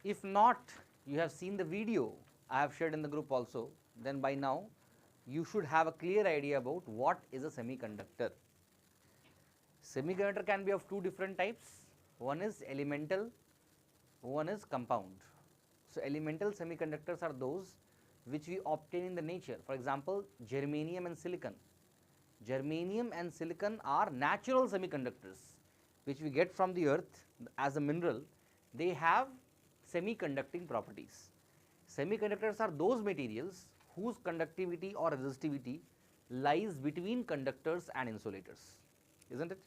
If not, you have seen the video I have shared in the group also, then by now you should have a clear idea about what is a semiconductor. Semiconductor can be of two different types. One is elemental, one is compound. So, elemental semiconductors are those which we obtain in the nature. For example, germanium and silicon. Germanium and silicon are natural semiconductors which we get from the earth as a mineral. They have semiconducting properties. Semiconductors are those materials whose conductivity or resistivity lies between conductors and insulators, isn't it?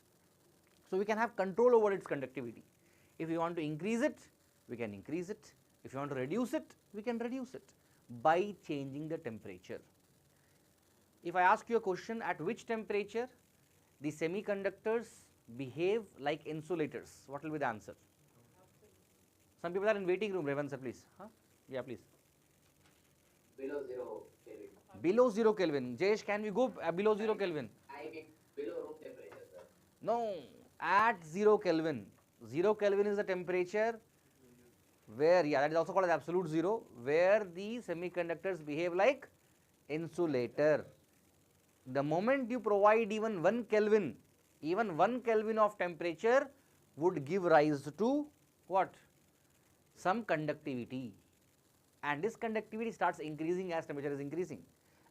So, we can have control over its conductivity. If we want to increase it, we can increase it. If you want to reduce it, we can reduce it by changing the temperature. If I ask you a question, at which temperature the semiconductors behave like insulators, what will be the answer? Some people are in waiting room. Revan sir, please. Huh? Yeah, please. Below 0 Kelvin. Below 0 Kelvin. Jayesh, can we go below 0 Kelvin? I mean below room temperature, sir. No, at 0 Kelvin. 0 Kelvin is the temperature where, yeah, that is also called as absolute zero, where the semiconductors behave like insulator. The moment you provide even 1 Kelvin, even 1 Kelvin of temperature would give rise to what? Some conductivity, and this conductivity starts increasing as temperature is increasing.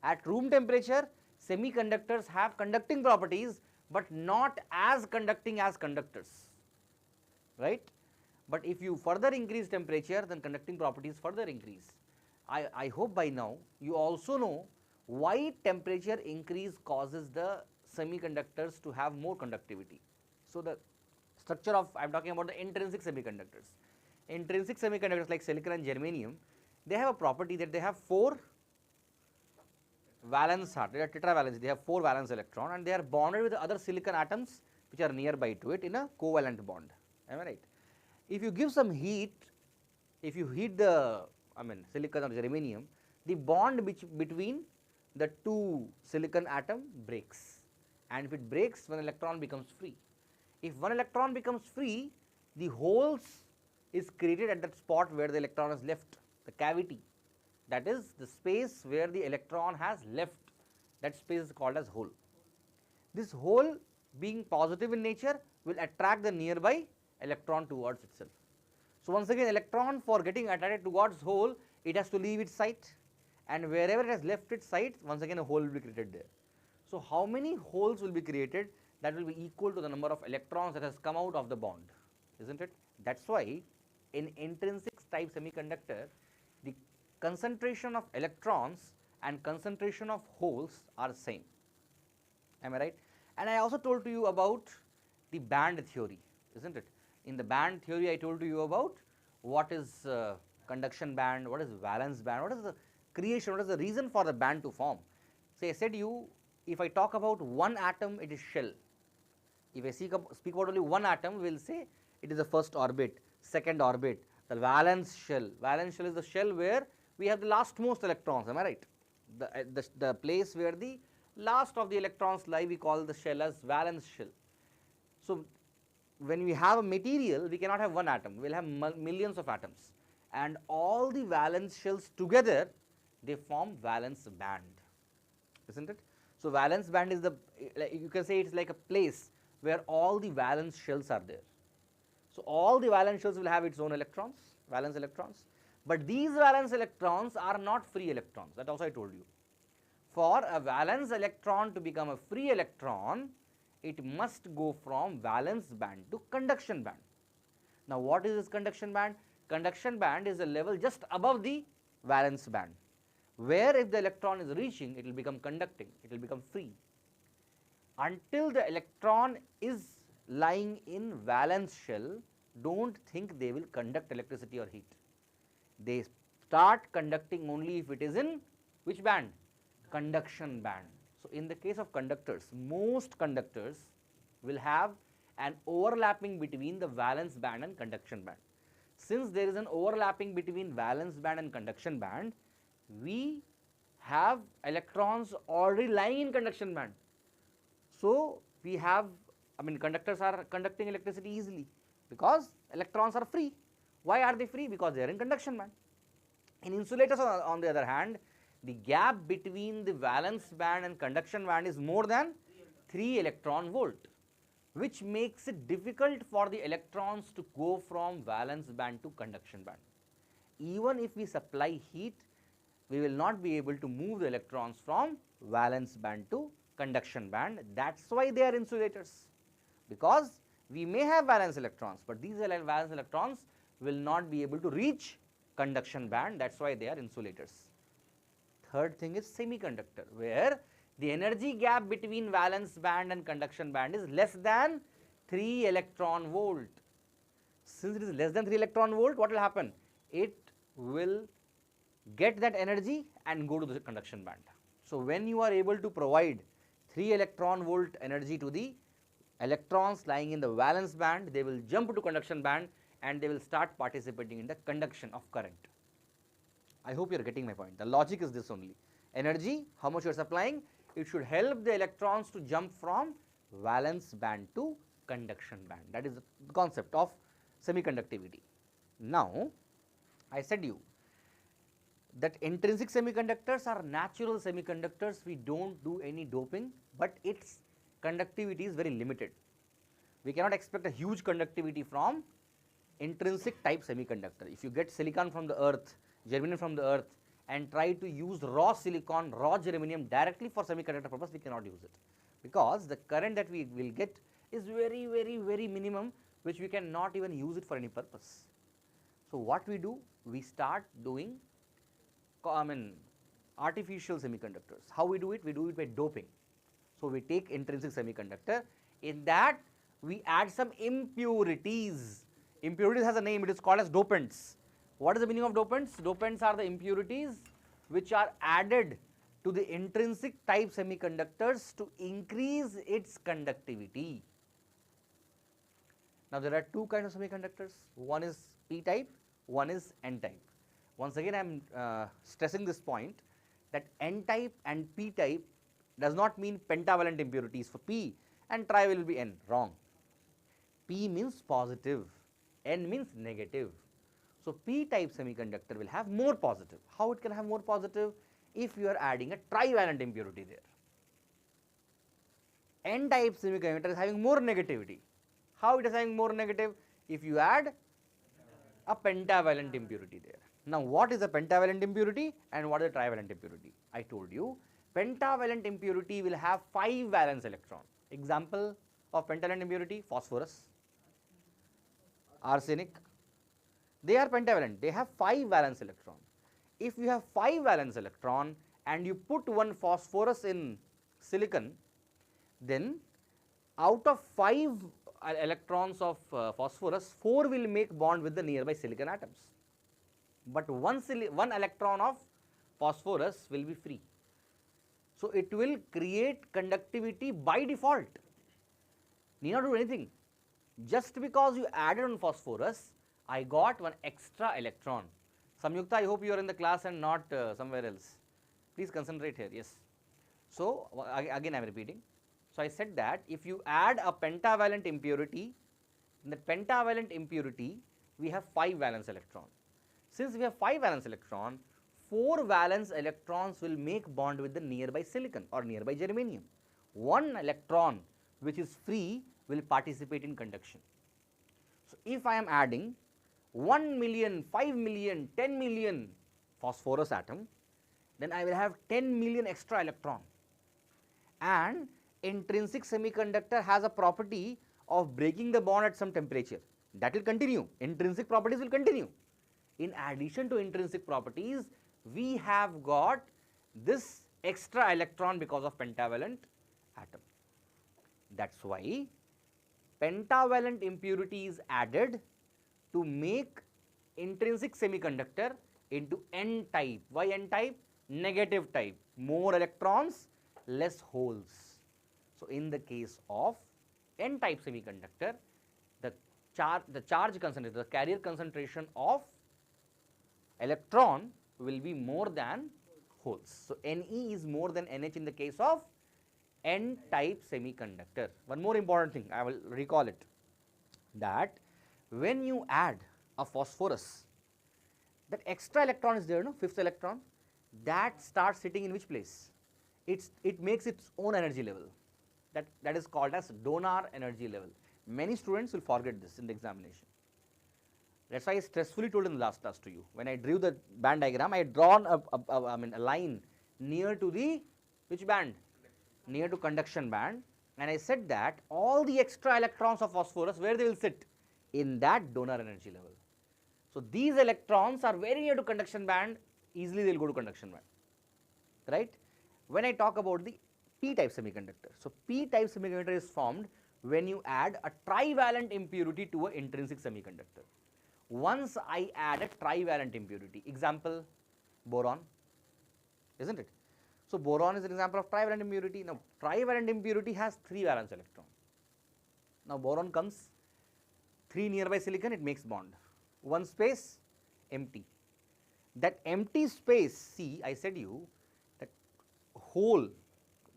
At room temperature, semiconductors have conducting properties, but not as conducting as conductors, right? But if you further increase temperature, then conducting properties further increase. I hope by now you also know why temperature increase causes the semiconductors to have more conductivity. So, the structure of, I am talking about the intrinsic semiconductors. Intrinsic semiconductors like silicon and germanium, they have a property that they have 4 valence, they are tetravalence, they have 4 valence electron, and they are bonded with the other silicon atoms which are nearby to it in a covalent bond. Am I right? If you give some heat, if you heat the silicon or germanium, the bond between the 2 silicon atom breaks, and if it breaks, 1 electron becomes free. If 1 electron becomes free, the holes is created at that spot where the electron is left, the cavity, that is the space where the electron has left, that space is called as hole. This hole, being positive in nature, will attract the nearby electron towards itself. So, once again, electron, for getting attracted towards hole, it has to leave its site, and wherever it has left its site, once again a hole will be created there. So, how many holes will be created? That will be equal to the number of electrons that has come out of the bond, isn't it? That is why in intrinsic type semiconductor, the concentration of electrons and concentration of holes are same. Am I right? And I also told to you about the band theory, isn't it? In the band theory, I told to you about what is conduction band, what is valence band, what is the creation, what is the reason for the band to form. So, I said you, if I talk about one atom, it is shell. If I speak about only one atom, we will say it is the first orbit, second orbit, the valence shell. Valence shell is the shell where we have the lastmost electrons, am I right? The place where the last of the electrons lie, we call the shell as valence shell. So, when we have a material, we cannot have one atom, we will have millions of atoms, and all the valence shells together, they form valence band, isn't it? So, valence band is the, you can say it is like a place where all the valence shells are there. So, all the valence shells will have its own electrons, valence electrons, but these valence electrons are not free electrons, that also I told you. For a valence electron to become a free electron, it must go from valence band to conduction band. Now, what is this conduction band? Conduction band is a level just above the valence band, where if the electron is reaching, it will become conducting, it will become free. Until the electron is lying in valence shell, do not think they will conduct electricity or heat. They start conducting only if it is in which band? Conduction band. So, in the case of conductors, most conductors will have an overlapping between the valence band and conduction band. Since there is an overlapping between valence band and conduction band, we have electrons already lying in conduction band. So, we have, conductors are conducting electricity easily because electrons are free. Why are they free? Because they are in conduction band. In insulators, on the other hand, the gap between the valence band and conduction band is more than 3 electron volt, which makes it difficult for the electrons to go from valence band to conduction band. Even if we supply heat, we will not be able to move the electrons from valence band to conduction band. That is why they are insulators, because we may have valence electrons, but these valence electrons will not be able to reach conduction band. That is why they are insulators. Third thing is semiconductor, where the energy gap between valence band and conduction band is less than 3 electron volt. Since it is less than 3 electron volt, what will happen? It will get that energy and go to the conduction band. So, when you are able to provide 3 electron volt energy to the electrons lying in the valence band, they will jump to conduction band and they will start participating in the conduction of current. I hope you are getting my point. The logic is this only. Energy, how much you are supplying, it should help the electrons to jump from valence band to conduction band. That is the concept of semiconductivity. Now, I said you that intrinsic semiconductors are natural semiconductors. We do not do any doping, but its conductivity is very limited. We cannot expect a huge conductivity from intrinsic type semiconductor. If you get silicon from the earth, germanium from the earth, and try to use raw silicon, raw germanium directly for semiconductor purpose, we cannot use it, because the current that we will get is very minimum, which we cannot even use it for any purpose. So, what we do? We start doing artificial semiconductors. How we do it? We do it by doping. So, we take intrinsic semiconductor, in that we add some impurities. Impurities has a name, it is called as dopants. What is the meaning of dopants? Dopants are the impurities which are added to the intrinsic type semiconductors to increase its conductivity. Now, there are two kinds of semiconductors, one is P type, one is N type. Once again, I am stressing this point, that N type and P type does not mean pentavalent impurities for P and trivalent will be N, wrong. P means positive, N means negative. So, P type semiconductor will have more positive. How it can have more positive? If you are adding a trivalent impurity there. N type semiconductor is having more negativity. How it is having more negative? If you add a pentavalent impurity there. Now, what is a pentavalent impurity and what is a trivalent impurity? I told you, pentavalent impurity will have 5 valence electron. Example of pentavalent impurity: phosphorus, arsenic. They are pentavalent, they have 5 valence electron. If you have 5 valence electron and you put one phosphorus in silicon, then out of 5 electrons of phosphorus, 4 will make bond with the nearby silicon atoms, but one electron of phosphorus will be free. So, it will create conductivity by default, need not do anything. Just because you added on phosphorus, I got one extra electron. Samyukta, I hope you are in the class and not somewhere else. Please concentrate here, yes. So, again I am repeating. So, I said that if you add a pentavalent impurity, in the pentavalent impurity we have 5 valence electron. Since we have 5 valence electron, 4 valence electrons will make bond with the nearby silicon or nearby germanium. 1 electron which is free will participate in conduction. So, if I am adding 1 million, 5 million, 10 million phosphorus atom, then I will have 10 million extra electron. And intrinsic semiconductor has a property of breaking the bond at some temperature. That will continue, intrinsic properties will continue. In addition to intrinsic properties, we have got this extra electron because of pentavalent atom. That is why pentavalent impurity is added to make intrinsic semiconductor into N type. Why N type? Negative type, more electrons, less holes. So, in the case of N type semiconductor, the charge concentration, the carrier concentration of electron will be more than holes. So, Ne is more than Nh in the case of N type semiconductor. One more important thing, I will recall it, that when you add of phosphorus, that extra electron is there, no, fifth electron, that starts sitting in which place? It makes its own energy level. That is called as donor energy level. Many students will forget this in the examination. That's why I stressfully told in the last class to you. When I drew the band diagram, I had drawn a line near to the which band? Near to conduction band, and I said that all the extra electrons of phosphorus, where they will sit? In that donor energy level. So these electrons are very near to conduction band, easily they will go to conduction band, right? When I talk about the p-type semiconductor, so p-type semiconductor is formed when you add a trivalent impurity to an intrinsic semiconductor. Once I add a trivalent impurity, example boron, isn't it? So boron is an example of trivalent impurity. Now trivalent impurity has 3 valence electrons. Now boron comes 3 nearby silicon, it makes bond. One space empty. That empty space, see, I said you that hole,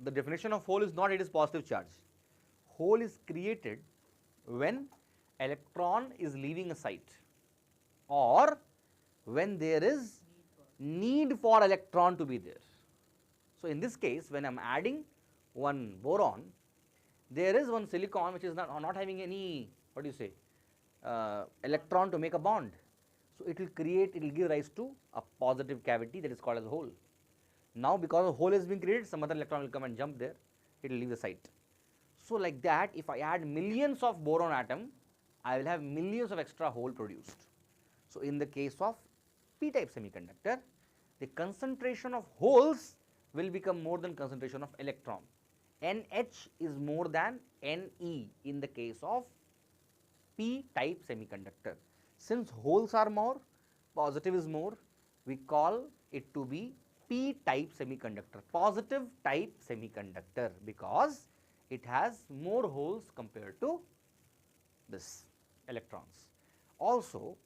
the definition of hole is not it is positive charge. Hole is created when electron is leaving a site or when there is need for electron to be there. So in this case, when I am adding one boron, there is one silicon which is not having any, what do you say, electron to make a bond. So it will give rise to a positive cavity that is called as a hole. Now because a hole has been created, some other electron will come and jump there, it will leave the site. So like that, if I add millions of boron atom, I will have millions of extra hole produced. So in the case of p-type semiconductor, the concentration of holes will become more than concentration of electron. NH is more than Ne in the case of p-type semiconductor. Since holes are more, positive is more, we call it to be p-type semiconductor, positive type semiconductor, because it has more holes compared to this electrons. Also,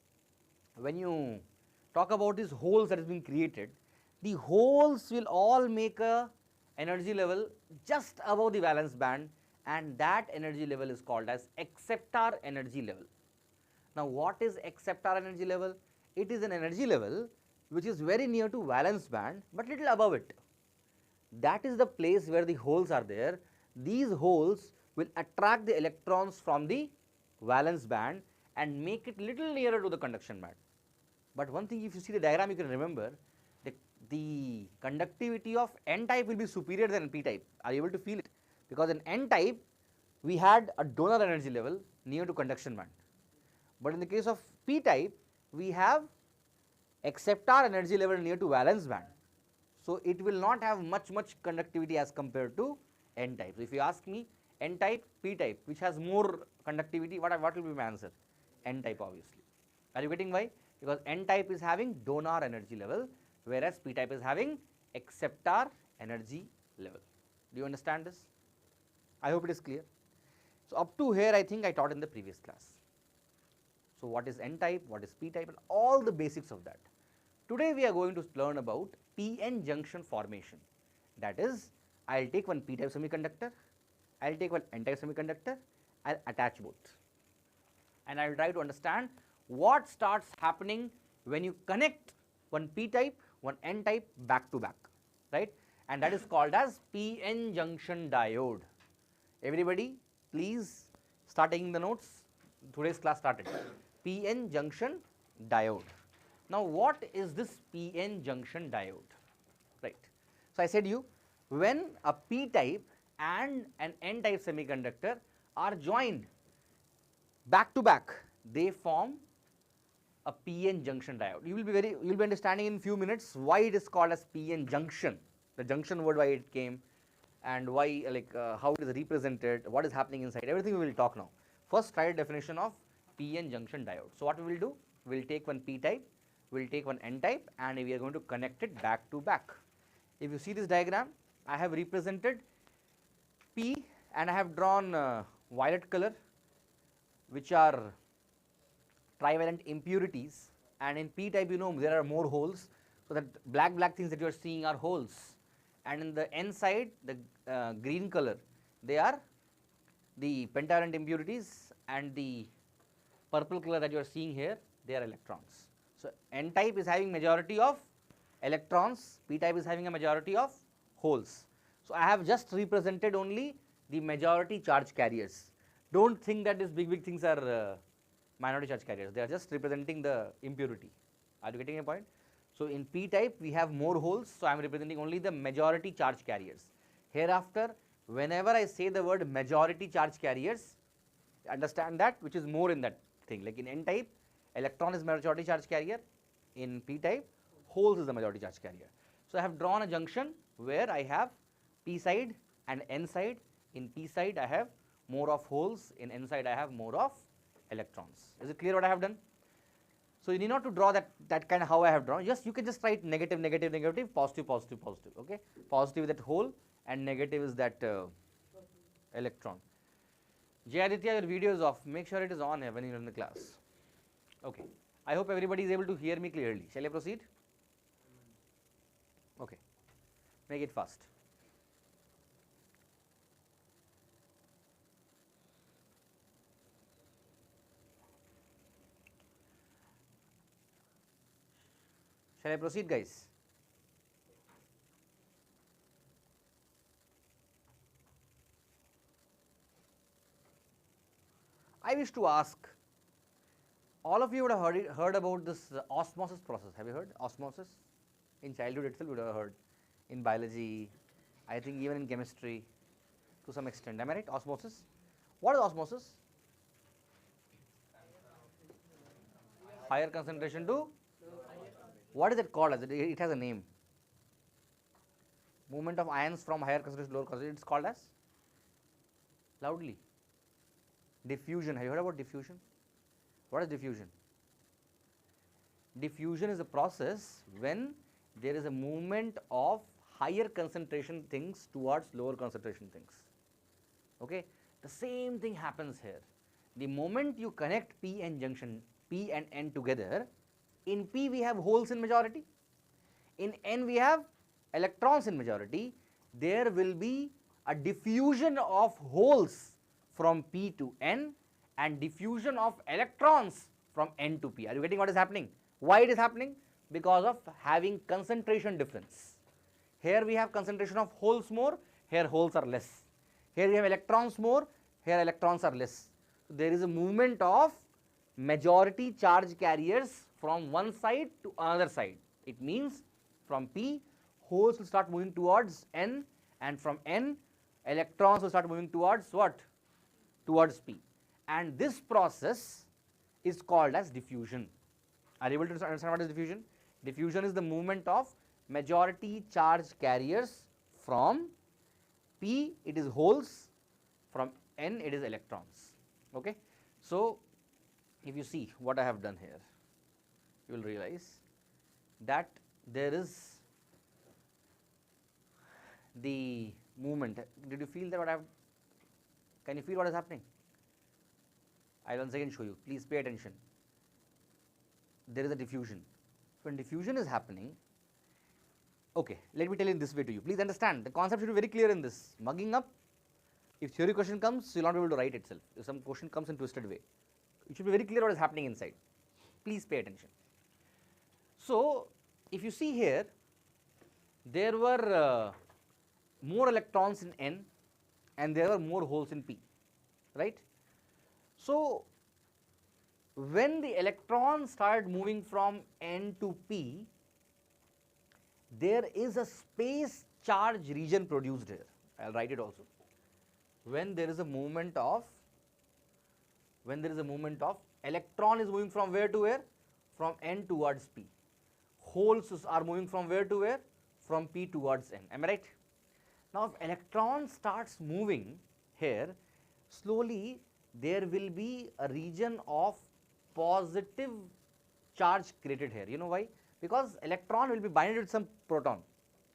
when you talk about these holes that has been created, the holes will all make a energy level just above the valence band, and that energy level is called as acceptor energy level. Now what is acceptor energy level? It is an energy level which is very near to valence band but little above it. That is the place where the holes are there. These holes will attract the electrons from the valence band and make it little nearer to the conduction band. But one thing, if you see the diagram, you can remember the conductivity of n-type will be superior than p-type. Are you able to feel it? Because in n-type, we had a donor energy level near to conduction band. But in the case of p-type, we have acceptor energy level near to valence band. So it will not have much conductivity as compared to n-type. So if you ask me n-type, p-type, which has more conductivity, what will be my answer? N-type obviously. Are you getting why? Because n-type is having donor energy level, whereas p-type is having acceptor energy level. Do you understand this? I hope it is clear. So up to here I think I taught in the previous class. So what is n-type, what is p-type, and all the basics of that. Today we are going to learn about p-n junction formation. That is, I will take one p-type semiconductor, I will take one n-type semiconductor, I will attach both. And I will try to understand what starts happening when you connect one p-type, one n-type back to back, right? And that is called as p-n junction diode. Everybody, please start taking the notes. Today's class started. p-n junction diode. Now, what is this p-n junction diode? Right. So I said you, when a p-type and an n-type semiconductor are joined back to back, they form a p-n junction diode. You will be understanding in few minutes why it is called as p-n junction, the junction word, why it came, and why, how it is represented, what is happening inside, everything we will talk now. First, try a definition of p-n junction diode. So what we will do, we will take one p-type, we will take one n-type, and we are going to connect it back to back. If you see this diagram, I have represented p and I have drawn violet color, which are trivalent impurities, and in p-type, you know, there are more holes. So that black things that you are seeing are holes, and in the n side, the green color, they are the pentavalent impurities, and the purple color that you are seeing here, they are electrons. So, N type is having majority of electrons, P type is having a majority of holes. So, I have just represented only the majority charge carriers. Do not think that these big things are minority charge carriers, they are just representing the impurity. Are you getting a point? So, in P type we have more holes, so I am representing only the majority charge carriers. Hereafter, whenever I say the word majority charge carriers, understand that which is more in that thing. Like in N type, electron is majority charge carrier, in P type, holes is the majority charge carrier. So, I have drawn a junction where I have P side and N side. In P side I have more of holes, in N side I have more of electrons. Is it clear what I have done? So, you need not to draw that kind of how I have drawn, just you can just write negative, negative, negative, positive, positive, positive, okay. Positive is that hole and negative is that electron. Jay Aditya, your video is off, make sure it is on when you are in the class. Okay. I hope everybody is able to hear me clearly. Shall I proceed? Okay. Make it fast. Shall I proceed, guys? I wish to ask, all of you would have heard about this osmosis process. Have you heard osmosis? In childhood itself you would have heard. In biology, I think even in chemistry to some extent. Am I right? Osmosis. What is osmosis? Higher concentration to? What is it called as? It has a name. Movement of ions from higher concentration to lower concentration. It is called as? Loudly. Diffusion. Have you heard about diffusion? What is diffusion? Diffusion is a process when there is a movement of higher concentration things towards lower concentration things. Okay? The same thing happens here. The moment you connect P and junction P and N together, in P we have holes in majority, in N we have electrons in majority, there will be a diffusion of holes from P to N and diffusion of electrons from N to P. Are you getting what is happening? Why it is happening? Because of having concentration difference. Here we have concentration of holes more, here holes are less. Here we have electrons more, here electrons are less. So, there is a movement of majority charge carriers from one side to another side. It means from P, holes will start moving towards N, and from N, electrons will start moving towards what? Towards P. And this process is called as diffusion. Are you able to understand what is diffusion? Diffusion is the movement of majority charge carriers from P, it is holes, from N, it is electrons. Okay? So, if you see what I have done here, you will realize that there is the movement. Did you feel that what I have? Can you feel what is happening? I will once again show you. Please pay attention. There is a diffusion. When diffusion is happening, okay, let me tell it this way to you. Please understand, the concept should be very clear in this. Mugging up, if theory question comes, you will not be able to write itself. If some question comes in twisted way, it should be very clear what is happening inside. Please pay attention. So, if you see here, there were more electrons in N and there were more holes in P, right? So, when the electrons start moving from N to P, there is a space charge region produced here. I will write it also. When there is a movement of, electron is moving from where to where? From N towards P. Holes are moving from where to where? From P towards N. Am I right? Now, if electron starts moving here, slowly there will be a region of positive charge created here. You know why? Because electron will be binded with some proton.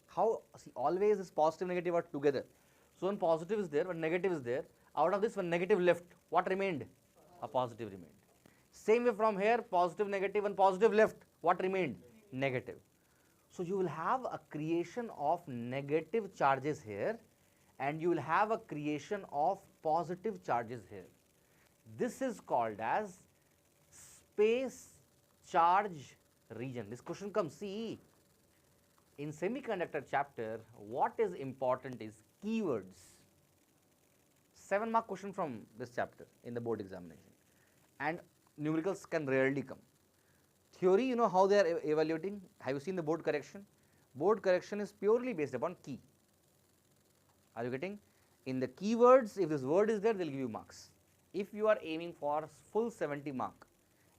How? See, always this positive negative are together. So, when positive is there, when negative is there, out of this when negative left, what remained? A positive remained. Same way from here, positive negative, when positive left, what remained? Negative. So, you will have a creation of negative charges here and you will have a creation of positive charges here. This is called as space charge region. This question comes, see, in semiconductor chapter, what is important is keywords. 7-mark question from this chapter in the board examination, and numericals can rarely come. Theory, you know how they are evaluating. Have you seen the board correction? Board correction is purely based upon key. Are you getting? In the keywords, if this word is there, they will give you marks. If you are aiming for full 70 mark,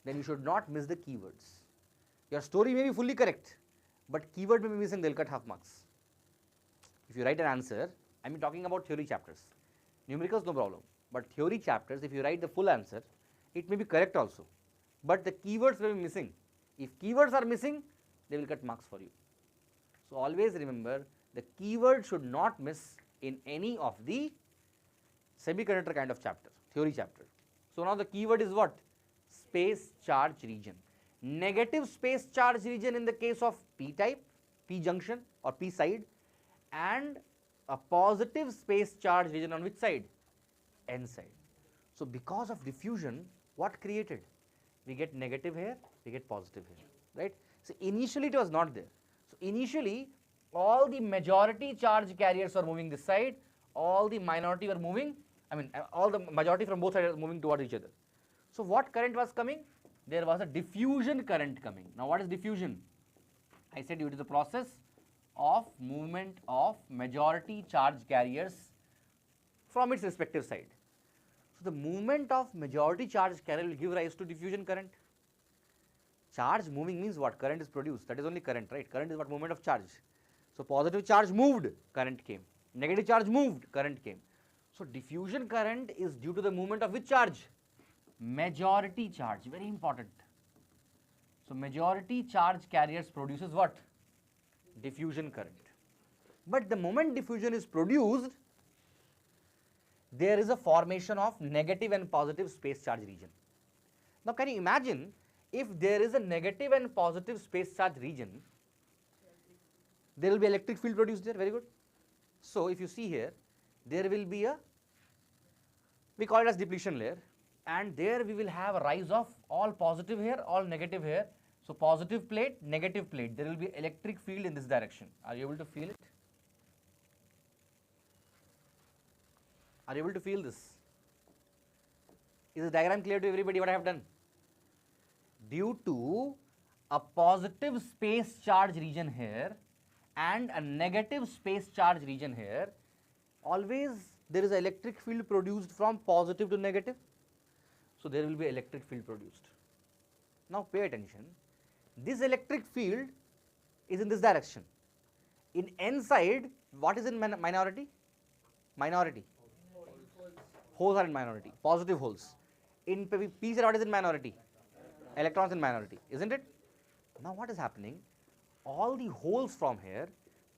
then you should not miss the keywords. Your story may be fully correct, but keyword may be missing, they will cut half marks. If you write an answer, I am talking about theory chapters. Numericals, no problem, but theory chapters, if you write the full answer, it may be correct also, but the keywords may be missing. If keywords are missing, they will cut marks for you. So always remember, the keyword should not miss in any of the semiconductor kind of chapter, theory chapter. So now the keyword is what? Space charge region. Negative space charge region in the case of p type, p junction or p side, and a positive space charge region on which side? N side. So because of diffusion, what created? We get negative here, we get positive here, right? So initially it was not there. So initially all the majority charge carriers were moving this side, all the minority were moving, all the majority from both sides were moving towards each other. So what current was coming? There was a diffusion current coming. Now what is diffusion? I said due to the process of movement of majority charge carriers from its respective side. So the movement of majority charge carrier will give rise to diffusion current. Charge moving means what? Current is produced. That is only current, right? Current is what? Movement of charge. So positive charge moved, current came. Negative charge moved, current came. So diffusion current is due to the movement of which charge? Majority charge, very important. So majority charge carriers produces what? Diffusion current. But the moment diffusion is produced, there is a formation of negative and positive space charge region. Now can you imagine, if there is a negative and positive space charge region, there will be electric field produced there, very good. So if you see here, there will be a, we call it as depletion layer, and there we will have a rise of all positive here, all negative here. So positive plate, negative plate, there will be electric field in this direction. Are you able to feel it? Are you able to feel this? Is the diagram clear to everybody what I have done? Due to a positive space charge region here and a negative space charge region here, always there is an electric field produced from positive to negative. So there will be electric field produced. Now pay attention, this electric field is in this direction. In N side, what is in minority? Minority. Holes are in minority, positive holes. In P side, what is in minority? Electrons in minority, isn't it? Now what is happening? All the holes from here,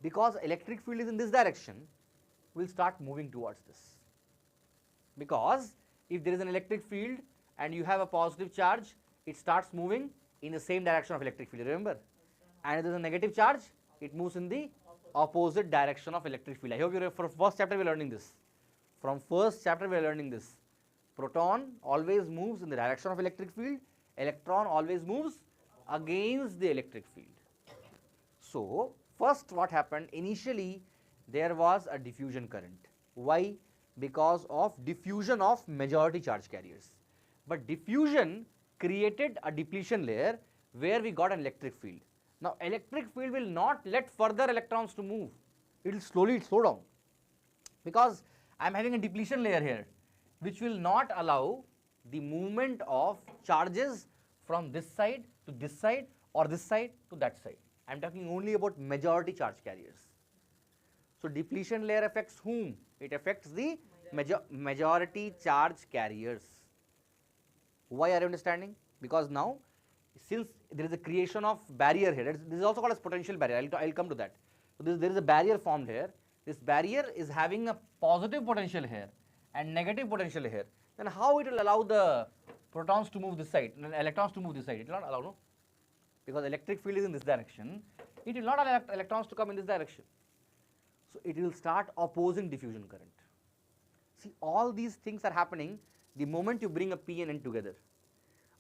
because electric field is in this direction, will start moving towards this. Because if there is an electric field and you have a positive charge, it starts moving in the same direction of electric field, remember? And if there is a negative charge, it moves in the opposite direction of electric field. I hope you are, for first chapter we are learning this. From first chapter we are learning this. Proton always moves in the direction of electric field, electron always moves against the electric field. So first what happened, initially there was a diffusion current. Why? Because of diffusion of majority charge carriers. But diffusion created a depletion layer where we got an electric field. Now electric field will not let further electrons to move. It will slowly slow down, because I am having a depletion layer here which will not allow the movement of charges from this side to this side or this side to that side. I am talking only about majority charge carriers. So depletion layer affects whom? It affects the majority charge carriers. Why are you understanding? Because now, since there is a creation of barrier here, this is also called as potential barrier, I will come to that. So there is a barrier formed here. This barrier is having a positive potential here and negative potential here. Then how it will allow the protons to move this side and electrons to move this side? It will not allow, no? Because electric field is in this direction, it will not allow electrons to come in this direction. So it will start opposing diffusion current. See, all these things are happening the moment you bring a P and N together.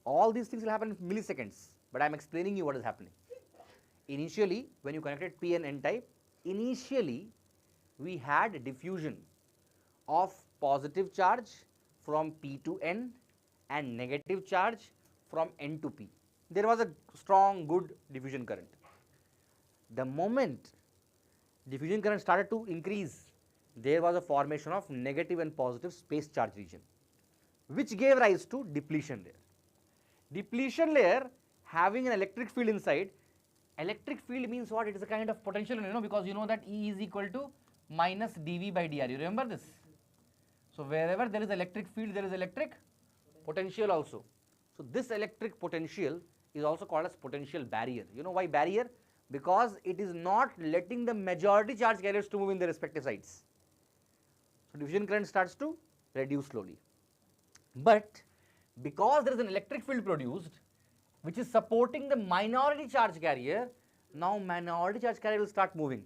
All these things will happen in milliseconds. but I am explaining you what is happening. Initially, when you connected P and N type, initially we had diffusion of positive charge from P to N and negative charge from N to P. There was a strong, good diffusion current. The moment diffusion current started to increase, there was a formation of negative and positive space charge region, which gave rise to depletion layer. Depletion layer having an electric field inside. Electric field means what? It is a kind of potential, because you know that E is equal to minus dV by dr. You remember this? So wherever there is electric field, there is electric potential also. So this electric potential is also called as potential barrier. You know why barrier? Because it is not letting the majority charge carriers to move in their respective sides. So diffusion current starts to reduce slowly. But because there is an electric field produced, which is supporting the minority charge carrier, now minority charge carrier will start moving.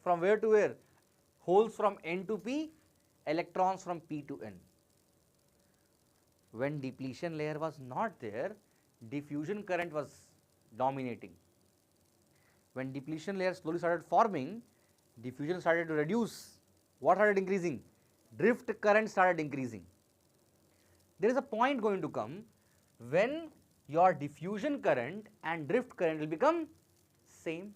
From where to where? Holes from N to P, electrons from P to N. When depletion layer was not there, diffusion current was dominating. When depletion layer slowly started forming, diffusion started to reduce. What started increasing? Drift current started increasing. There is a point going to come when your diffusion current and drift current will become same.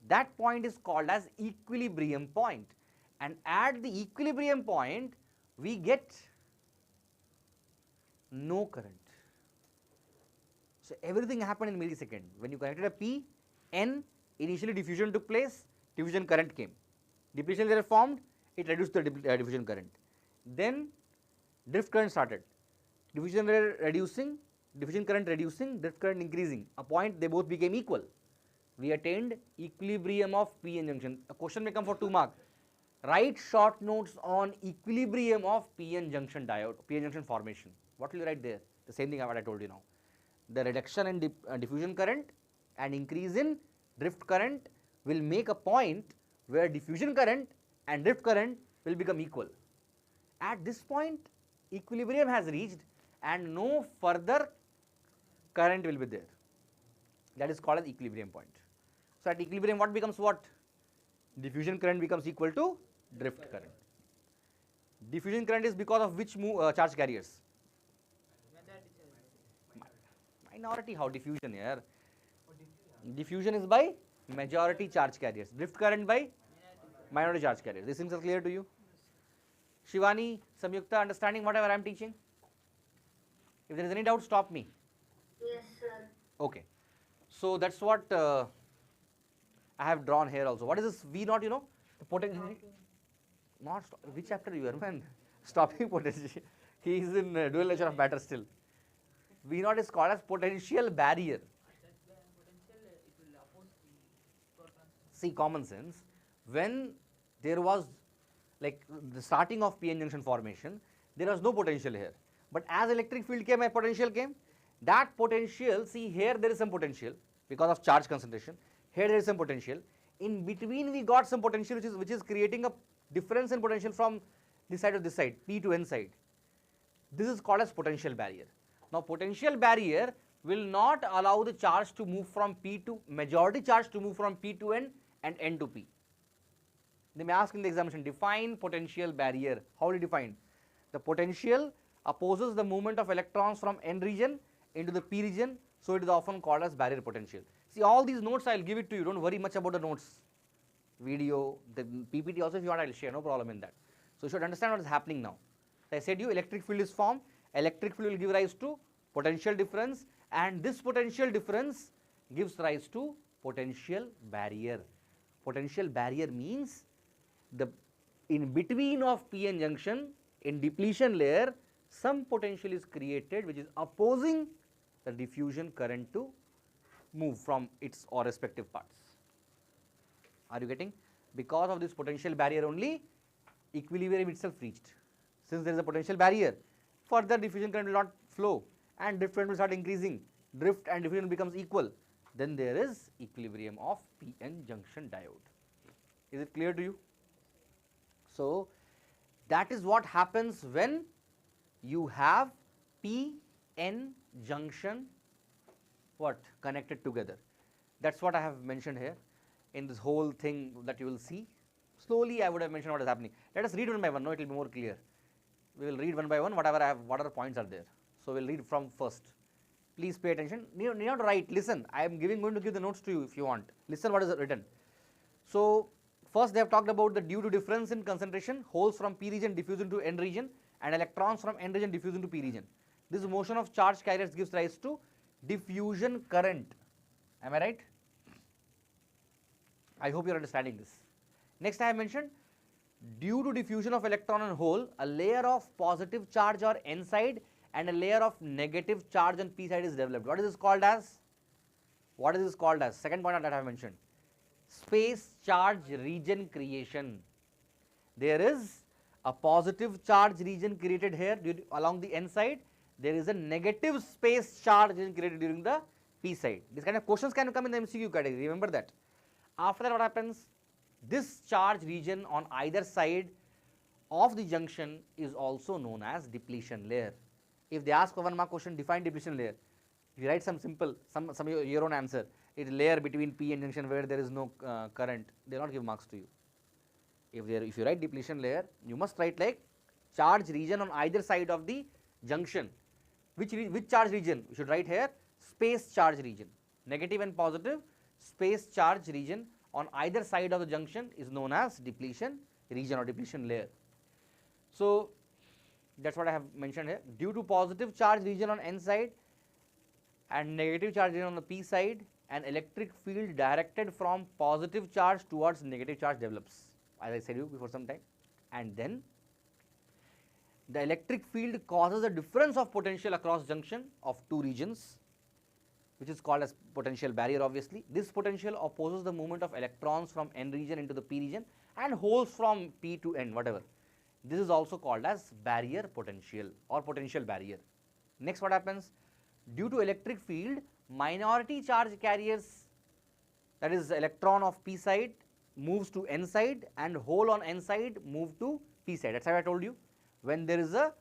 That point is called as equilibrium point, and at the equilibrium point we get no current. So everything happened in millisecond. When you connected a P, N, initially diffusion took place, diffusion current came. Depletion layer formed, it reduced the diffusion current. Then drift current started. Diffusion layer reducing, diffusion current reducing, drift current increasing. A point they both became equal. We attained equilibrium of P N junction. A question may come for 2 marks. Write short notes on equilibrium of PN junction diode, PN junction formation. What will you write there? The same thing what I told you now. The reduction in diffusion current and increase in drift current will make a point where diffusion current and drift current will become equal. At this point, equilibrium has reached and no further current will be there. That is called as equilibrium point. So at equilibrium, what becomes what? Diffusion current becomes equal to drift current. Diffusion current is because of which charge carriers? Minority. How diffusion here? Diffusion is by majority charge carriers. Drift current by minority charge carriers. These things are clear to you? Shivani, Samyukta, understanding whatever I am teaching? If there is any doubt, stop me. Yes, sir. Okay. So that's what I have drawn here also. What is this V naught, The potential. Not stop. Which chapter you are, man? Stopping potential. He is in dual nature of matter still. V naught is called as potential barrier. See, common sense. When there was like the starting of PN junction formation, there was no potential here. But as electric field came, a potential came. That potential, see here there is some potential because of charge concentration. Here there is some potential. In between we got some potential which is creating a difference in potential from this side to this side, P to N side. This is called as potential barrier. Now potential barrier will not allow the charge to move from P to, majority charge to move from P to N and N to P. They may ask in the examination, define potential barrier. How will you define? The potential opposes the movement of electrons from N region into the P region, so it is often called as barrier potential. See, all these notes I will give it to you, don't worry much about the notes. Video, the PPT also if you want I will share, no problem in that. So you should understand what is happening now. I said you electric field is formed, electric field will give rise to potential difference, and this potential difference gives rise to potential barrier. Potential barrier means the in between of PN junction in depletion layer some potential is created which is opposing the diffusion current to move from its or respective parts. Are you getting? Because of this potential barrier only equilibrium itself reached. Since there is a potential barrier, further diffusion current will not flow and drift current will start increasing. Drift and diffusion becomes equal. Then there is equilibrium of PN junction diode. Is it clear to you? So that is what happens when you have PN junction what? Connected together. That's what I have mentioned here in this whole thing that you will see. Slowly I would have mentioned what is happening. Let us read one by one, no, it will be more clear. We will read one by one whatever I have, whatever points are there. So we will read from first. Please pay attention. You need not write, listen. I am going to give the notes to you if you want. Listen what is written. So first they have talked about the due to difference in concentration, holes from p region diffuse into n region and electrons from n region diffuse into p region. This motion of charge carriers gives rise to diffusion current. Am I right? I hope you are understanding this. Next I have mentioned, due to diffusion of electron and hole, a layer of positive charge on n side and a layer of negative charge on p side is developed. What is this called as? What is this called as? Second point that I have mentioned. Space charge region creation. There is a positive charge region created here along the n side. There is a negative space charge region created during the p side. This kind of questions can come in the MCQ category. Remember that. After that, what happens? This charge region on either side of the junction is also known as depletion layer. If they ask for 1 mark question, define depletion layer. If you write some simple, some your own answer, it is layer between p and junction where there is no current, they will not give marks to you. If you write depletion layer, you must write like charge region on either side of the junction. Which charge region? You should write here space charge region. Negative and positive space charge region on either side of the junction is known as depletion region or depletion layer. So that's what I have mentioned here. Due to positive charge region on n side and negative charge region on the p side, an electric field directed from positive charge towards negative charge develops, as I said you before some time, and then the electric field causes a difference of potential across junction of two regions, which is called as potential barrier obviously. This potential opposes the movement of electrons from n region into the p region and holes from p to n, whatever. This is also called as barrier potential or potential barrier. Next what happens? Due to electric field, minority charge carriers, that is electron of p side moves to n side and hole on n side move to p side. That's how I told you. When there is a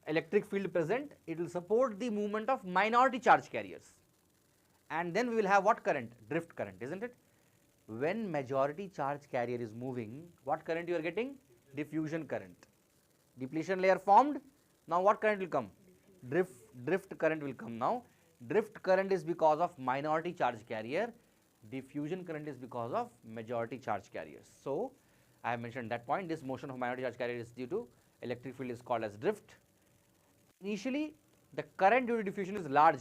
electric field present, it will support the movement of minority charge carriers. And then we will have what current? Drift current, isn't it? When majority charge carrier is moving, what current you are getting? Diffusion current. Depletion layer formed. Now what current will come? Drift current will come now. Drift current is because of minority charge carrier. Diffusion current is because of majority charge carriers. So I have mentioned that point. This motion of minority charge carrier is due to electric field is called as drift. Initially, the current due to diffusion is large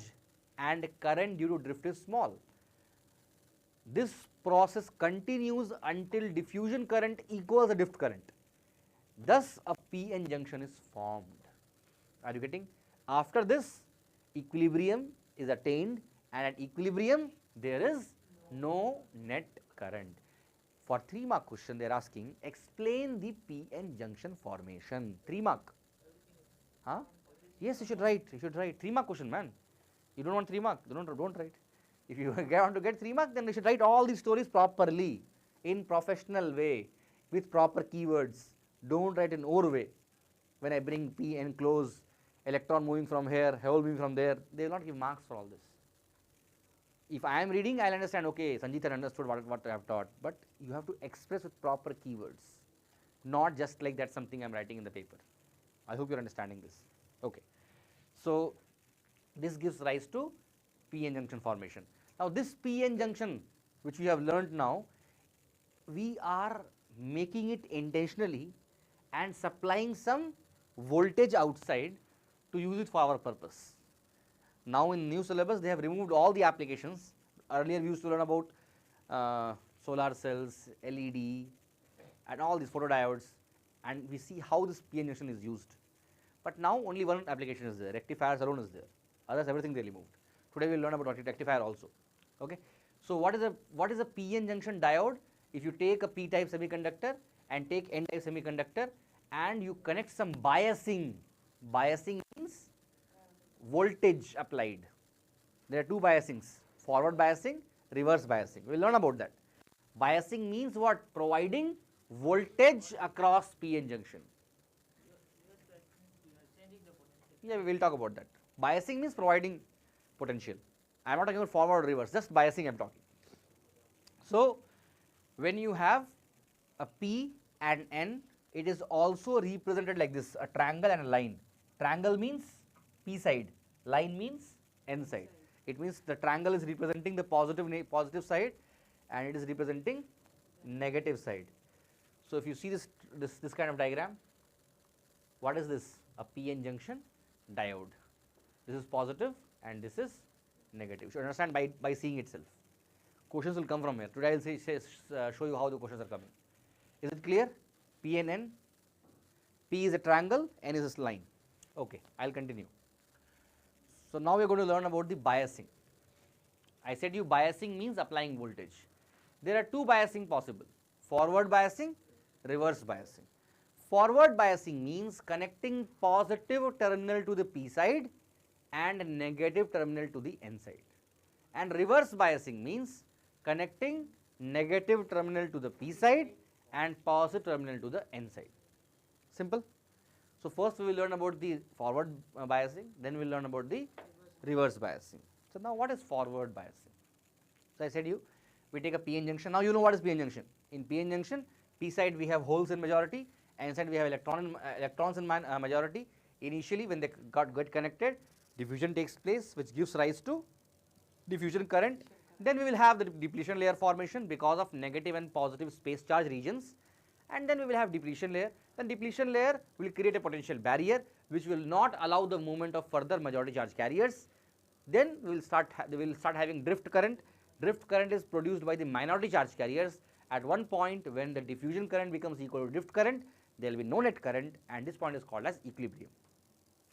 and current due to drift is small. This process continues until diffusion current equals the drift current. Thus, a p-n junction is formed. Are you getting? After this, equilibrium is attained, and at equilibrium, there is no net current. For 3 mark question, they are asking, explain the p-n junction formation. 3 mark. Huh? Yes, you should write. 3 mark question, man. You don't want 3 mark, don't write. If you want to get 3 mark, then you should write all these stories properly, in professional way, with proper keywords. Don't write in or way. When I bring p and close, electron moving from here, hole moving from there, they will not give marks for all this. If I am reading, I will understand, okay, Sanjit has understood what I have taught, but you have to express with proper keywords, not just like that something I am writing in the paper. I hope you are understanding this. Okay. So this gives rise to p-n junction formation. Now this p-n junction which we have learnt now, we are making it intentionally and supplying some voltage outside to use it for our purpose. Now in new syllabus they have removed all the applications. Earlier we used to learn about solar cells, LED and all these photodiodes, and we see how this p-n junction is used. But now only one application is there, rectifiers alone is there, others everything they removed. Today we will learn about rectifier also. Okay. So what is a p-n junction diode? If you take a p-type semiconductor and take n-type semiconductor and you connect some biasing, biasing means voltage applied. There are 2 biasings, forward biasing, reverse biasing. We will learn about that. Biasing means what? Providing voltage across p-n junction. Yeah, we will talk about that. Biasing means providing potential. I am not talking about forward or reverse, just biasing I am talking. So, when you have a P and N, it is also represented like this, a triangle and a line. Triangle means P side, line means N side. It means the triangle is representing the positive side and it is representing negative side. So, if you see this kind of diagram, what is this? A PN junction diode. This is positive and this is negative. You should understand by seeing itself. Questions will come from here. Today I will show you how the questions are coming. Is it clear? P and N. P is a triangle, N is a line. Okay, I will continue. So now we are going to learn about the biasing. I said you biasing means applying voltage. There are two biasing possible: forward biasing, reverse biasing. Forward biasing means connecting positive terminal to the P side and negative terminal to the N side. And reverse biasing means connecting negative terminal to the P side and positive terminal to the N side. Simple. So first we will learn about the forward biasing, then we will learn about the reverse biasing. So now what is forward biasing? So I said we take a PN junction. Now you know what is PN junction. In PN junction, P side we have holes in majority, N side we have electrons in majority. Initially when they get connected, diffusion takes place, which gives rise to diffusion current. Then we will have the depletion layer formation because of negative and positive space charge regions, and then we will have depletion layer. Then depletion layer will create a potential barrier which will not allow the movement of further majority charge carriers. Then we will start having drift current. Drift current is produced by the minority charge carriers. At one point when the diffusion current becomes equal to drift current, there will be no net current, and this point is called as equilibrium,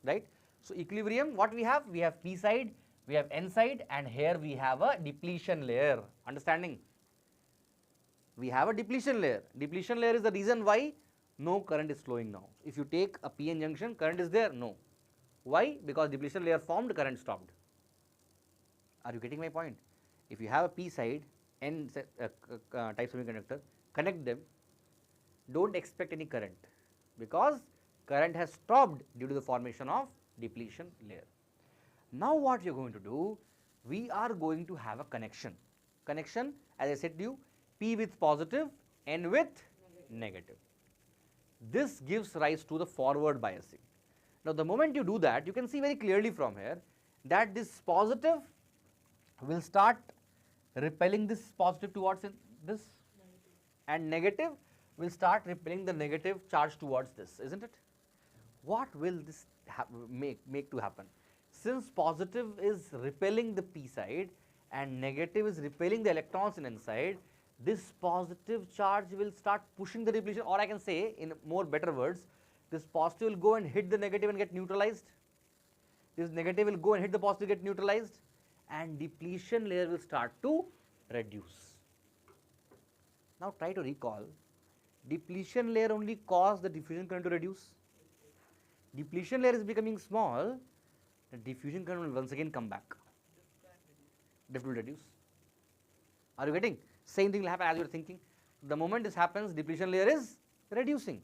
right? So equilibrium, what we have? We have P side, we have N side, and here we have a depletion layer. Understanding? We have a depletion layer. Depletion layer is the reason why no current is flowing now. If you take a PN junction, current is there? No. Why? Because depletion layer formed, current stopped. Are you getting my point? If you have a P side, N type semiconductor, connect them, don't expect any current because current has stopped due to the formation of depletion layer. Now what we are going to do? We are going to have a connection. Connection, as I said to you, P with positive, N with negative. This gives rise to the forward biasing. Now the moment you do that, you can see very clearly from here that this positive will start repelling this positive towards this, and negative will start repelling the negative charge towards this, isn't it? What will this make to happen? Since positive is repelling the P side and negative is repelling the electrons in N side, this positive charge will start pushing the depletion, or I can say in more better words, this positive will go and hit the negative and get neutralized. This negative will go and hit the positive, get neutralized, and depletion layer will start to reduce. Now try to recall, depletion layer only caused the diffusion current to reduce. Depletion layer is becoming small, the diffusion current will once again come back. Drift will reduce. Are you getting? Same thing will happen as you are thinking. The moment this happens, depletion layer is reducing.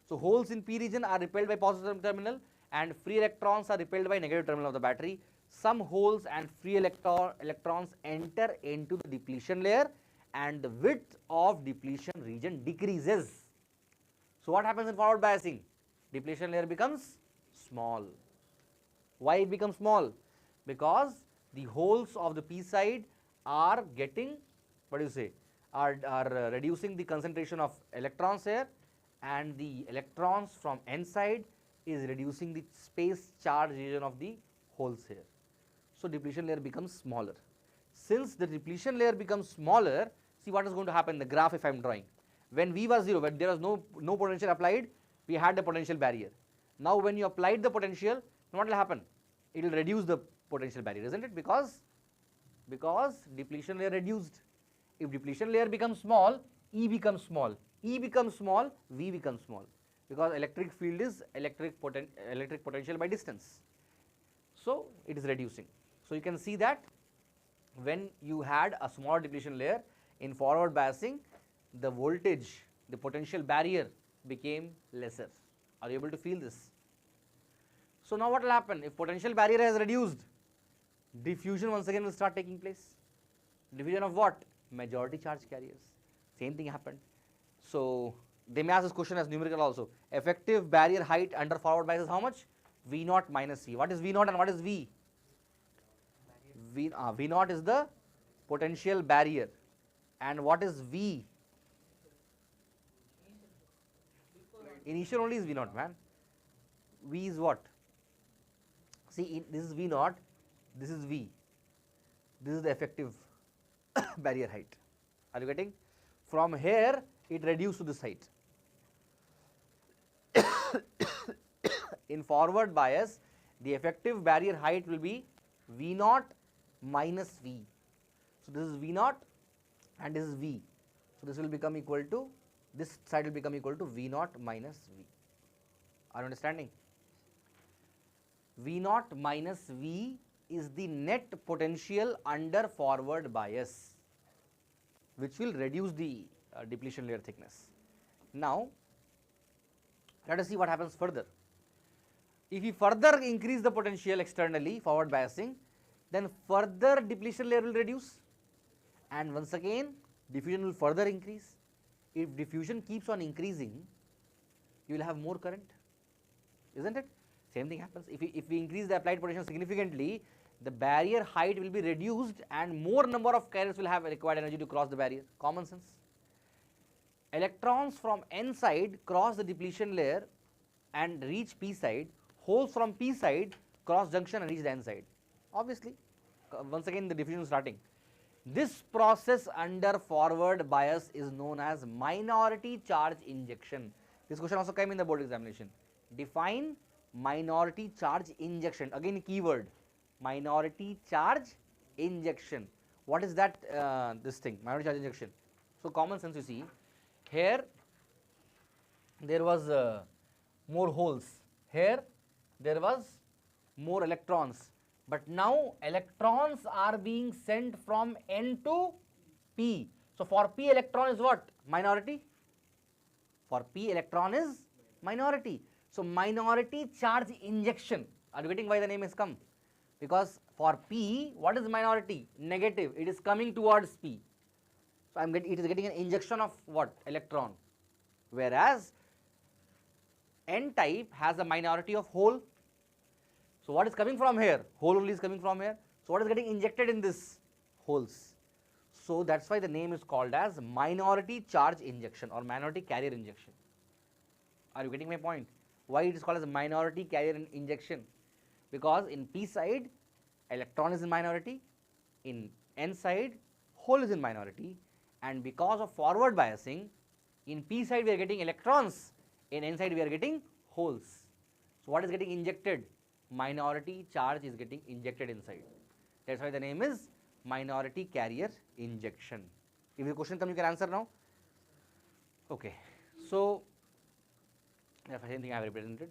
So holes in P region are repelled by positive terminal and free electrons are repelled by negative terminal of the battery. Some holes and free electrons enter into the depletion layer and the width of depletion region decreases. So what happens in forward biasing? Depletion layer becomes small. Why it becomes small? Because the holes of the P side are getting, what do you say, are reducing the concentration of electrons here, and the electrons from N side is reducing the space charge region of the holes here. So depletion layer becomes smaller. Since the depletion layer becomes smaller, see what is going to happen in the graph if I am drawing. When V was 0, when there was no potential applied, we had the potential barrier. Now when you applied the potential, what will happen? It will reduce the potential barrier, isn't it? Because depletion layer reduced. If depletion layer becomes small, E becomes small. E becomes small, V becomes small, because electric field is electric potential by distance. So it is reducing. So you can see that when you had a small depletion layer in forward biasing, the voltage, the potential barrier became lesser. Are you able to feel this? So now what will happen? If potential barrier has reduced, diffusion once again will start taking place. Diffusion of what? Majority charge carriers. Same thing happened. So they may ask this question as numerical also. Effective barrier height under forward bias is how much? V naught minus C. What is V naught and what is V? V naught is the potential barrier. And what is V? Initial only is V naught, man. V is what? See, this is V naught, this is V. This is the effective barrier height. Are you getting? From here, it reduced to this height. In forward bias, the effective barrier height will be V naught minus V. So this is V naught and this is V. So this will become equal to, this side will become equal to V naught minus V. Are you understanding? V naught minus V is the net potential under forward bias, which will reduce the depletion layer thickness. Now, let us see what happens further. If we further increase the potential externally, forward biasing, then further depletion layer will reduce, and once again diffusion will further increase. If diffusion keeps on increasing, you will have more current, isn't it? Same thing happens. If we increase the applied potential significantly, the barrier height will be reduced and more number of carriers will have required energy to cross the barrier. Common sense. Electrons from N side cross the depletion layer and reach P side. Holes from P side cross junction and reach the N side. Obviously, once again the diffusion is starting. This process under forward bias is known as minority charge injection. This question also came in the board examination. Define minority charge injection. Again, keyword, minority charge injection. What is that? This thing, minority charge injection. So common sense, you see, here there was more holes. Here there was more electrons. But now electrons are being sent from N to P. So for P, electron is what? Minority. For P, electron is minority. So minority charge injection. Are you getting why the name has come? Because for P, what is minority? Negative. It is coming towards P. So it is getting an injection of what? Electron. Whereas N type has a minority of hole. So what is coming from here? Hole only is coming from here. So what is getting injected in this? Holes. So that's why the name is called as minority charge injection or minority carrier injection. Are you getting my point? Why it is called as a minority carrier injection? Because in P side, electron is in minority. In N side, hole is in minority. And because of forward biasing, in P side we are getting electrons. In N side we are getting holes. So what is getting injected? Minority charge is getting injected inside. That's why the name is minority carrier injection. If the question comes, you can answer now. Okay. So, the same thing I have represented.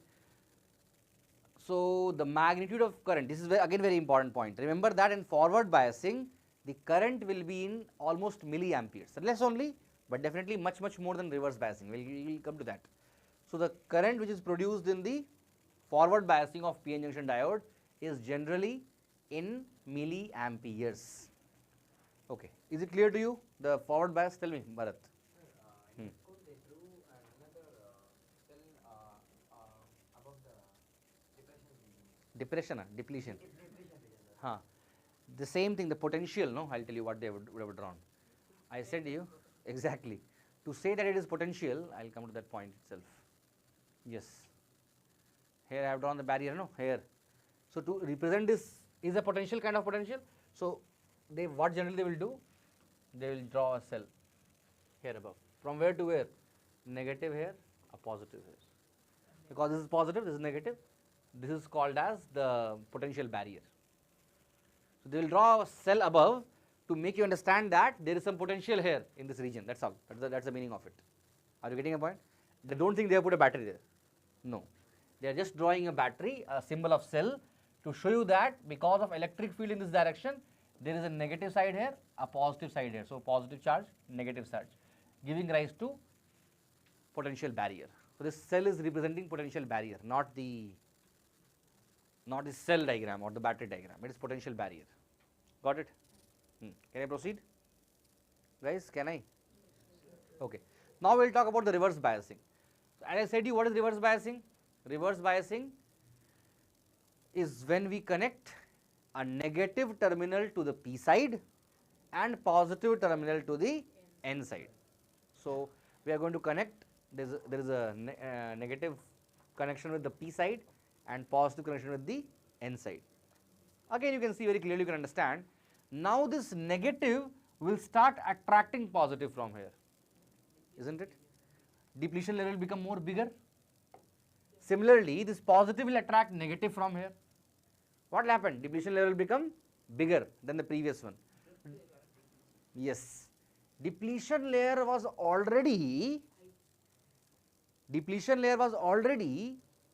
So, the magnitude of current, this is again very important point. Remember that in forward biasing, the current will be in almost milliamperes, less only, but definitely much more than reverse biasing. We'll come to that. So, the current which is produced in the forward biasing of PN junction diode is generally in milliamperes. Okay. Is it clear to you, the forward bias? Tell me, Bharat. In school they drew another cell above the depression region. Depletion. Depletion region. Huh. The same thing, the potential, no? I'll tell you what they would have drawn. I said to you, exactly. To say that it is potential, I'll come to that point itself. Yes. Here I have drawn the barrier, no? Here. So to represent this is a potential kind of potential. So what generally they will do? They will draw a cell here above. From where to where? Negative here, a positive here. Because this is positive, this is negative. This is called as the potential barrier. So they will draw a cell above to make you understand that there is some potential here in this region. That's all. That's the meaning of it. Are you getting a point? They don't think they have put a battery there. No. They are just drawing a battery, a symbol of cell, to show you that because of electric field in this direction, there is a negative side here, a positive side here. So positive charge, negative charge, giving rise to potential barrier. So this cell is representing potential barrier, not the not the cell diagram or the battery diagram, it is potential barrier. Got it? Can I proceed? Guys, can I? Okay. Now we will talk about the reverse biasing. So, as I said you, what is reverse biasing? Reverse biasing is when we connect a negative terminal to the P side and positive terminal to the N side. So, we are going to connect, there is a negative connection with the P side and positive connection with the N side. Again, you can see very clearly, you can understand. Now, this negative will start attracting positive from here, isn't it? Depletion level will become more bigger. Similarly, this positive will attract negative from here. What will happen? Depletion level will become bigger than the previous one. Yes, depletion layer was already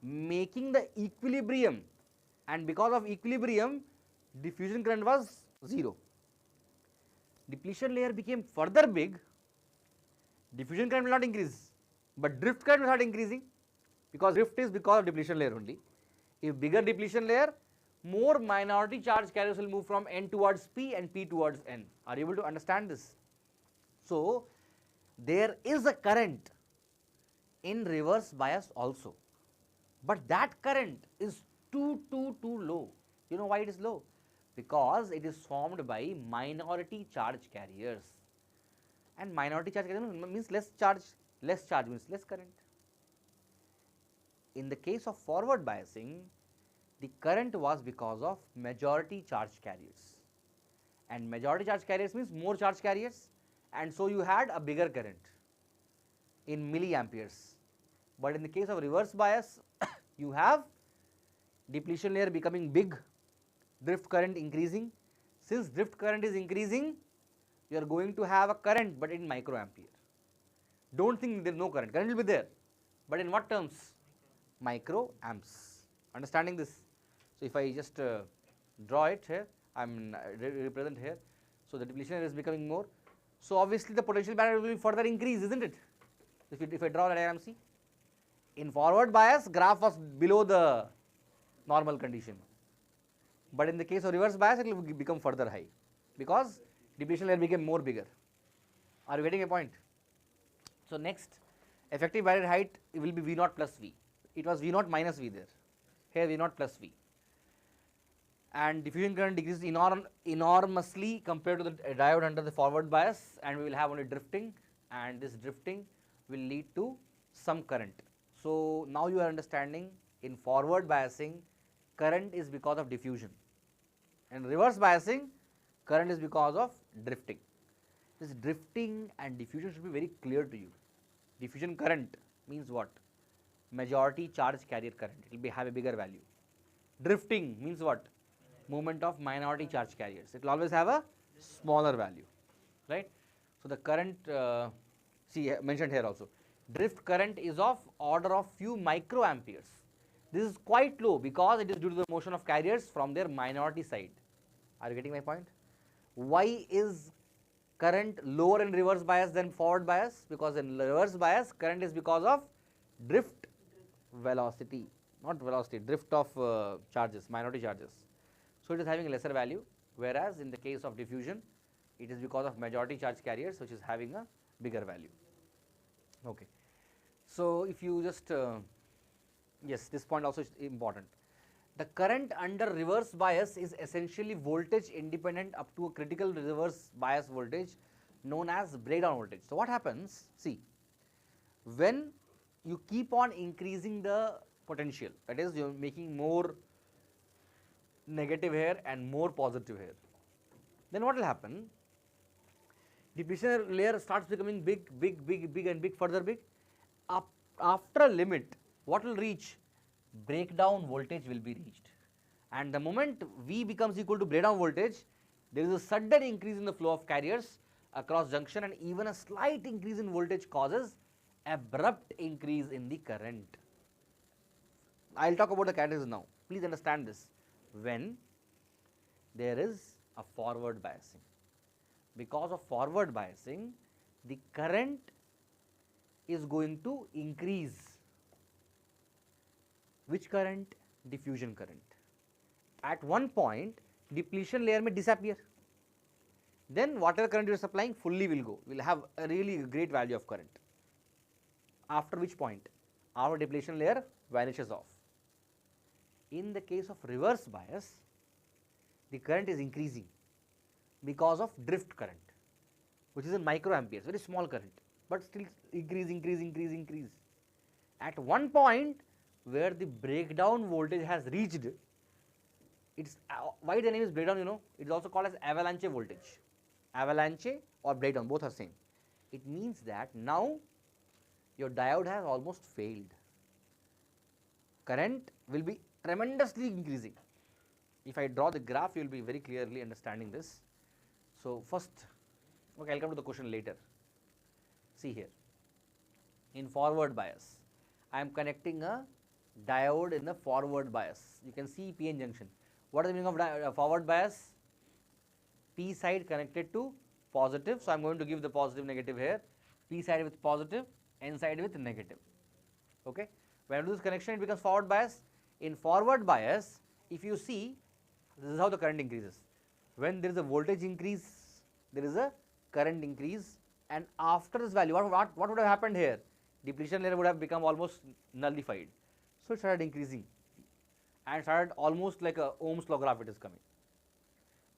making the equilibrium, and because of equilibrium, diffusion current was 0. Depletion layer became further big, diffusion current will not increase, but drift current will start increasing, because drift is because of depletion layer only. If bigger depletion layer, more minority charge carriers will move from N towards P and P towards N. Are you able to understand this? So, there is a current in reverse bias also, but that current is too low. You know why it is low? Because it is formed by minority charge carriers, and minority charge carriers means less charge means less current. In the case of forward biasing, the current was because of majority charge carriers, and majority charge carriers means more charge carriers, and so you had a bigger current in milliamperes. But in the case of reverse bias, you have depletion layer becoming big, drift current increasing. Since drift current is increasing, you are going to have a current, but in microampere. Don't think there is no current, current will be there, but in what terms? Microamps. Understanding this? So, if I just draw it here, I am represent here. So, the depletion area is becoming more. So, obviously, the potential barrier will further increase, isn't it? If I draw the diagram, see, in forward bias, graph was below the normal condition, but in the case of reverse bias, it will become further high, because depletion layer became more bigger. Are you getting a point? So, next, effective barrier height will be V naught plus V. It was V naught minus V there, here V naught plus V. And diffusion current decreases enormously compared to the diode under the forward bias, and we will have only drifting, and this drifting will lead to some current. So, now you are understanding, in forward biasing, current is because of diffusion, and reverse biasing, current is because of drifting. This drifting and diffusion should be very clear to you. Diffusion current means what? Majority charge carrier current, it will have a bigger value. Drifting means what? Movement of minority charge carriers, it will always have a smaller value, right. So, the current, see mentioned here also, drift current is of order of few microamperes. This is quite low because it is due to the motion of carriers from their minority side. Are you getting my point? Why is current lower in reverse bias than forward bias? Because in reverse bias, current is because of drift velocity, not velocity, drift of charges, minority charges. So, it is having a lesser value, whereas in the case of diffusion, it is because of majority charge carriers, which is having a bigger value. Okay. So, if you just, yes, this point also is important. The current under reverse bias is essentially voltage independent up to a critical reverse bias voltage known as breakdown voltage. So, what happens? See, when you keep on increasing the potential, that is, you are making more negative here and more positive here, then what will happen? Depletion layer starts becoming big and big, further big. After a limit, what will reach? Breakdown voltage will be reached, and the moment V becomes equal to breakdown voltage, there is a sudden increase in the flow of carriers across junction, and even a slight increase in voltage causes abrupt increase in the current. I will talk about the characteristics now. Please understand this. When there is a forward biasing, because of forward biasing, the current is going to increase. Which current? Diffusion current. at one point depletion layer may disappear. Then whatever current you are supplying fully will go, will have a really great value of current. After which point our depletion layer vanishes off. In the case of reverse bias, the current is increasing because of drift current, which is in microamperes, very small current, but still increase. At one point where the breakdown voltage has reached, it's why the name is breakdown, you know, it is also called as avalanche voltage. Avalanche or breakdown, both are same. It means that now your diode has almost failed. Current will be tremendously increasing. If I draw the graph, you will be very clearly understanding this. So, first, okay, I will come to the question later. See here, in forward bias, I am connecting a diode in the forward bias. You can see PN junction. What is the meaning of forward bias? P side connected to positive. So, I am going to give the positive negative here, P side with positive, N side with negative. Okay. When I do this connection, it becomes forward bias. In forward bias, if you see, this is how the current increases. When there is a voltage increase, there is a current increase, and after this value, what would have happened here? Depletion layer would have become almost nullified. So, it started increasing and started almost like a Ohm's law graph it is coming.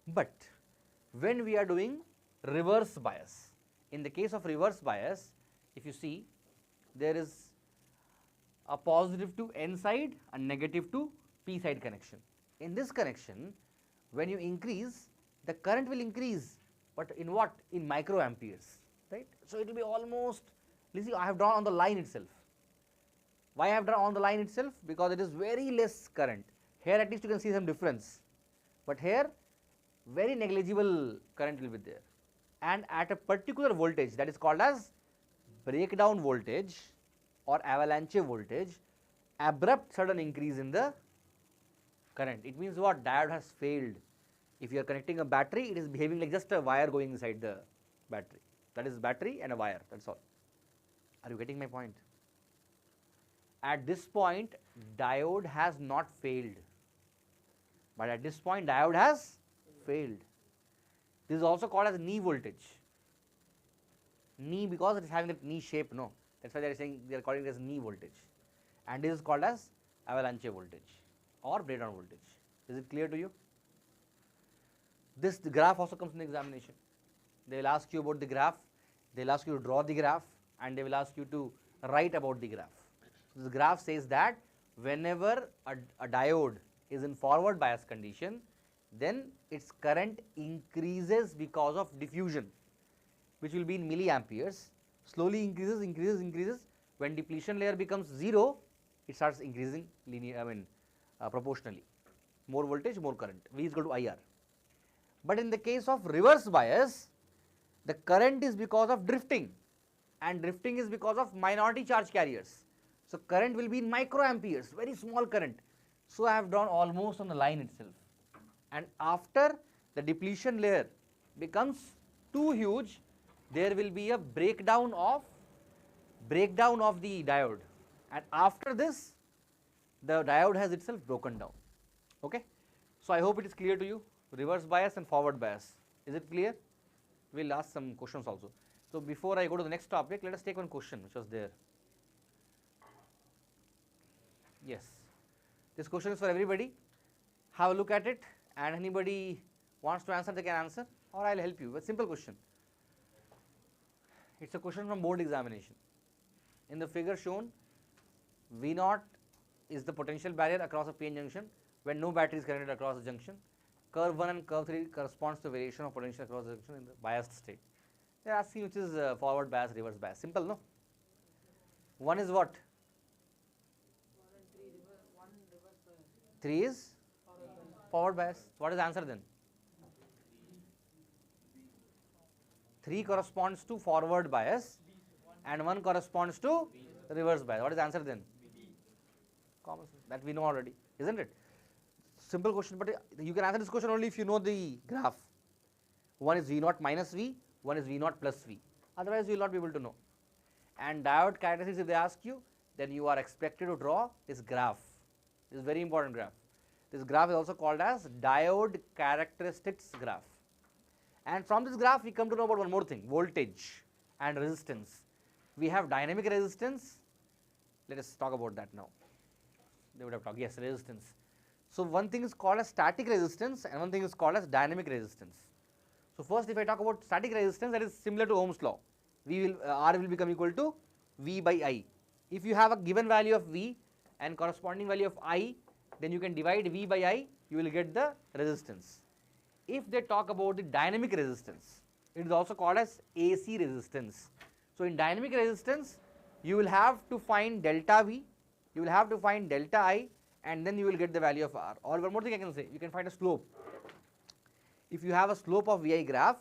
But when we are doing reverse bias, in the case of reverse bias, if you see, there is a positive to N side and negative to P side connection. In this connection, when you increase, the current will increase, but in what? In microamperes, right? So, it will be almost, you see, I have drawn on the line itself. Why I have drawn on the line itself? Because it is very less current. Here at least you can see some difference, but here very negligible current will be there. And at a particular voltage, that is called as breakdown voltage or avalanche voltage, abrupt sudden increase in the current. It means what? Diode has failed. If you are connecting a battery, it is behaving like just a wire going inside the battery. That is battery and a wire, that is all. Are you getting my point? At this point, diode has not failed, but at this point, diode has failed. This is also called as knee voltage. Knee, because it is having that knee shape, no. That is why they are saying, they are calling it as knee voltage. And this is called as avalanche voltage or breakdown voltage. Is it clear to you? This the graph also comes in the examination. They will ask you about the graph, they will ask you to draw the graph, and they will ask you to write about the graph. This graph says that whenever a diode is in forward bias condition, then its current increases because of diffusion, which will be in milliamperes, slowly increases. When depletion layer becomes 0, it starts increasing proportionally. More voltage, more current, V is equal to IR. But in the case of reverse bias, the current is because of drifting, and drifting is because of minority charge carriers. So, current will be in microamperes, very small current. So, I have drawn almost on the line itself. And after the depletion layer becomes too huge, there will be a breakdown of the diode, and after this the diode has itself broken down. Okay. So, I hope it is clear to you, reverse bias and forward bias. Is it clear? We will ask some questions also. So, before I go to the next topic, let us take one question which was there. Yes, this question is for everybody. Have a look at it, and anybody wants to answer, they can answer, or I will help you. A simple question. It is a question from board examination. In the figure shown, V0 is the potential barrier across a PN junction when no battery is connected across the junction. Curve 1 and curve 3 corresponds to variation of potential across the junction in the biased state. They are asking which is forward bias, reverse bias. Simple, no? One is what? 3 is forward bias. What is the answer then? 3 corresponds to forward bias and 1 corresponds to reverse bias. What is the answer then? Common sense. That we know already, isn't it? Simple question, but you can answer this question only if you know the graph. One is V0 minus V, one is V0 plus V. Otherwise, you will not be able to know. And diode characteristics, if they ask you, then you are expected to draw this graph. This is very important graph. This graph is also called as diode characteristics graph. And from this graph, we come to know about one more thing, voltage and resistance. We have dynamic resistance. Let us talk about that now. They would have talked, yes, resistance. So one thing is called as static resistance and one thing is called as dynamic resistance. So first, if I talk about static resistance, that is similar to Ohm's law. R will become equal to V by I. If you have a given value of V and corresponding value of I, then you can divide V by I, you will get the resistance. If they talk about the dynamic resistance, it is also called as AC resistance. So in dynamic resistance, you will have to find delta V, you will have to find delta I, and then you will get the value of R. Or one more thing I can say, you can find a slope. If you have a slope of VI graph,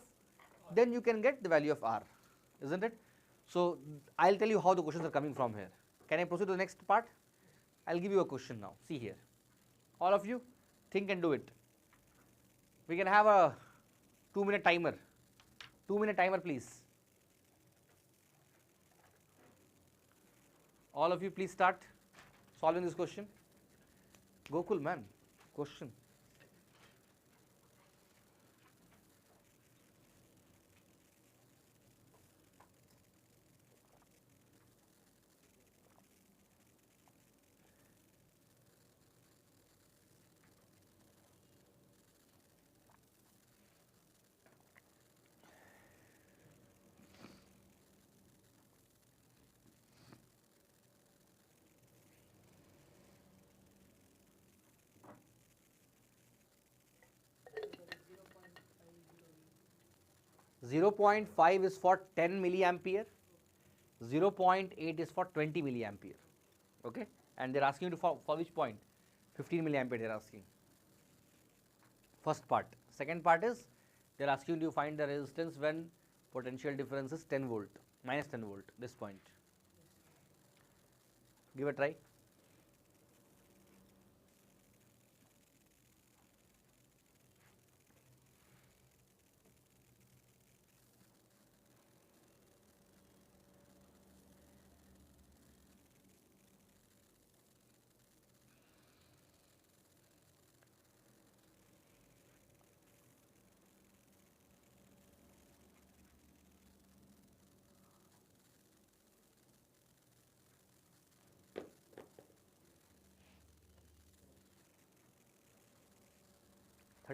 then you can get the value of R, isn't it? So I'll tell you how the questions are coming from here. Can I proceed to the next part? I'll give you a question now. See here. All of you, think and do it. We can have a 2-minute timer. 2-minute timer, please. All of you, please start solving this question. Gokul, man, question. Zero 0.5 is for 10 milliampere, 0.8 is for 20 milliampere, okay? And they're asking you to for which point? 15 milliampere they're asking. First part. Second part is they're asking you to find the resistance when potential difference is 10 volt, minus 10 volt, this point. Give a try.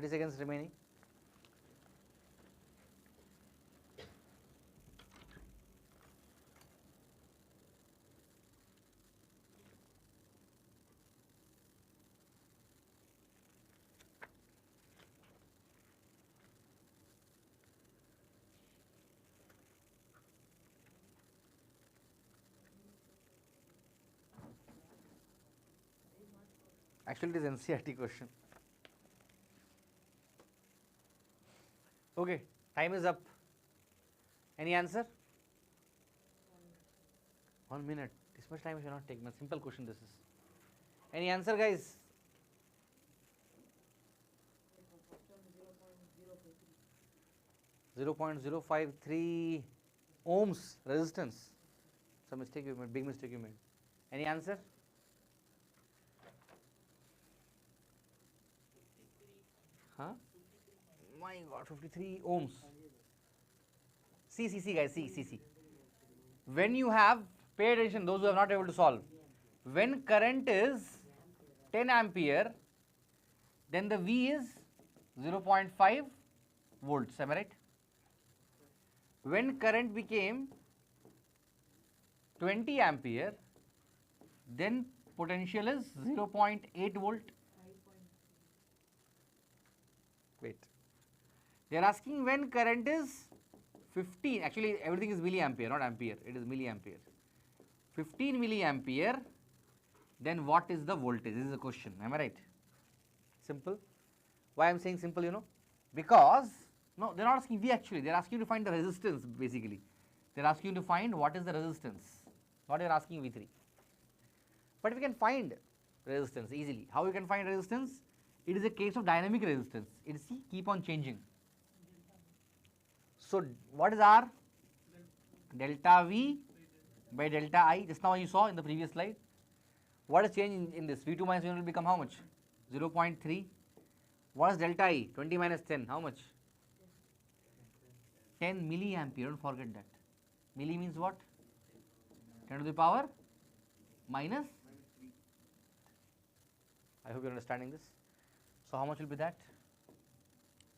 Seconds remaining. Actually, it is NCERT question. Okay, time is up. Any answer? 1 minute. This much time I should not take. My simple question this is. Any answer, guys? 0.053 ohms resistance. Some mistake you made, big mistake you made. Any answer? Huh? My God, 53 ohms. See guys, see. When you have, pay attention, those who are not able to solve. When current is 10 ampere, then the V is 0.5 volts, am I right? When current became 20 ampere, then potential is 0.8 volt. Wait. They are asking when current is 15, actually everything is milliampere, not ampere, it is milliampere. 15 milliampere, then what is the voltage? This is the question, am I right? Simple. Why I am saying simple, you know? Because, no, they are not asking V actually, they are asking you to find the resistance basically. They are asking you to find what is the resistance, not they are asking V3. But we can find resistance easily. How you can find resistance? It is a case of dynamic resistance. It is keep on changing. So what is R? Delta V by delta I. Just now you saw in the previous slide. What is change in this? V2 minus V1 will become how much? 0.3. What is delta E? 20 minus 10, how much? 10 milliampere, don't forget that. Milli means what? 10 to the power minus. I hope you are understanding this. So, how much will be that?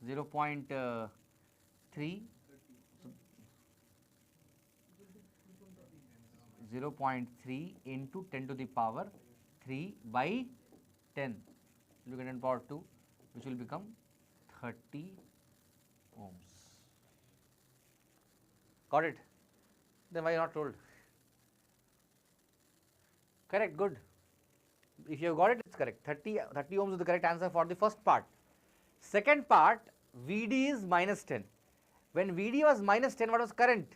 0.3. 0.3 into 10 to the power 3 by 10, you get 10 power 2, which will become 30 ohms. Got it? Then why not told? Correct, good. If you have got it, it's correct. 30 ohms is the correct answer for the first part. Second part, VD is minus 10. When VD was minus 10, what was current?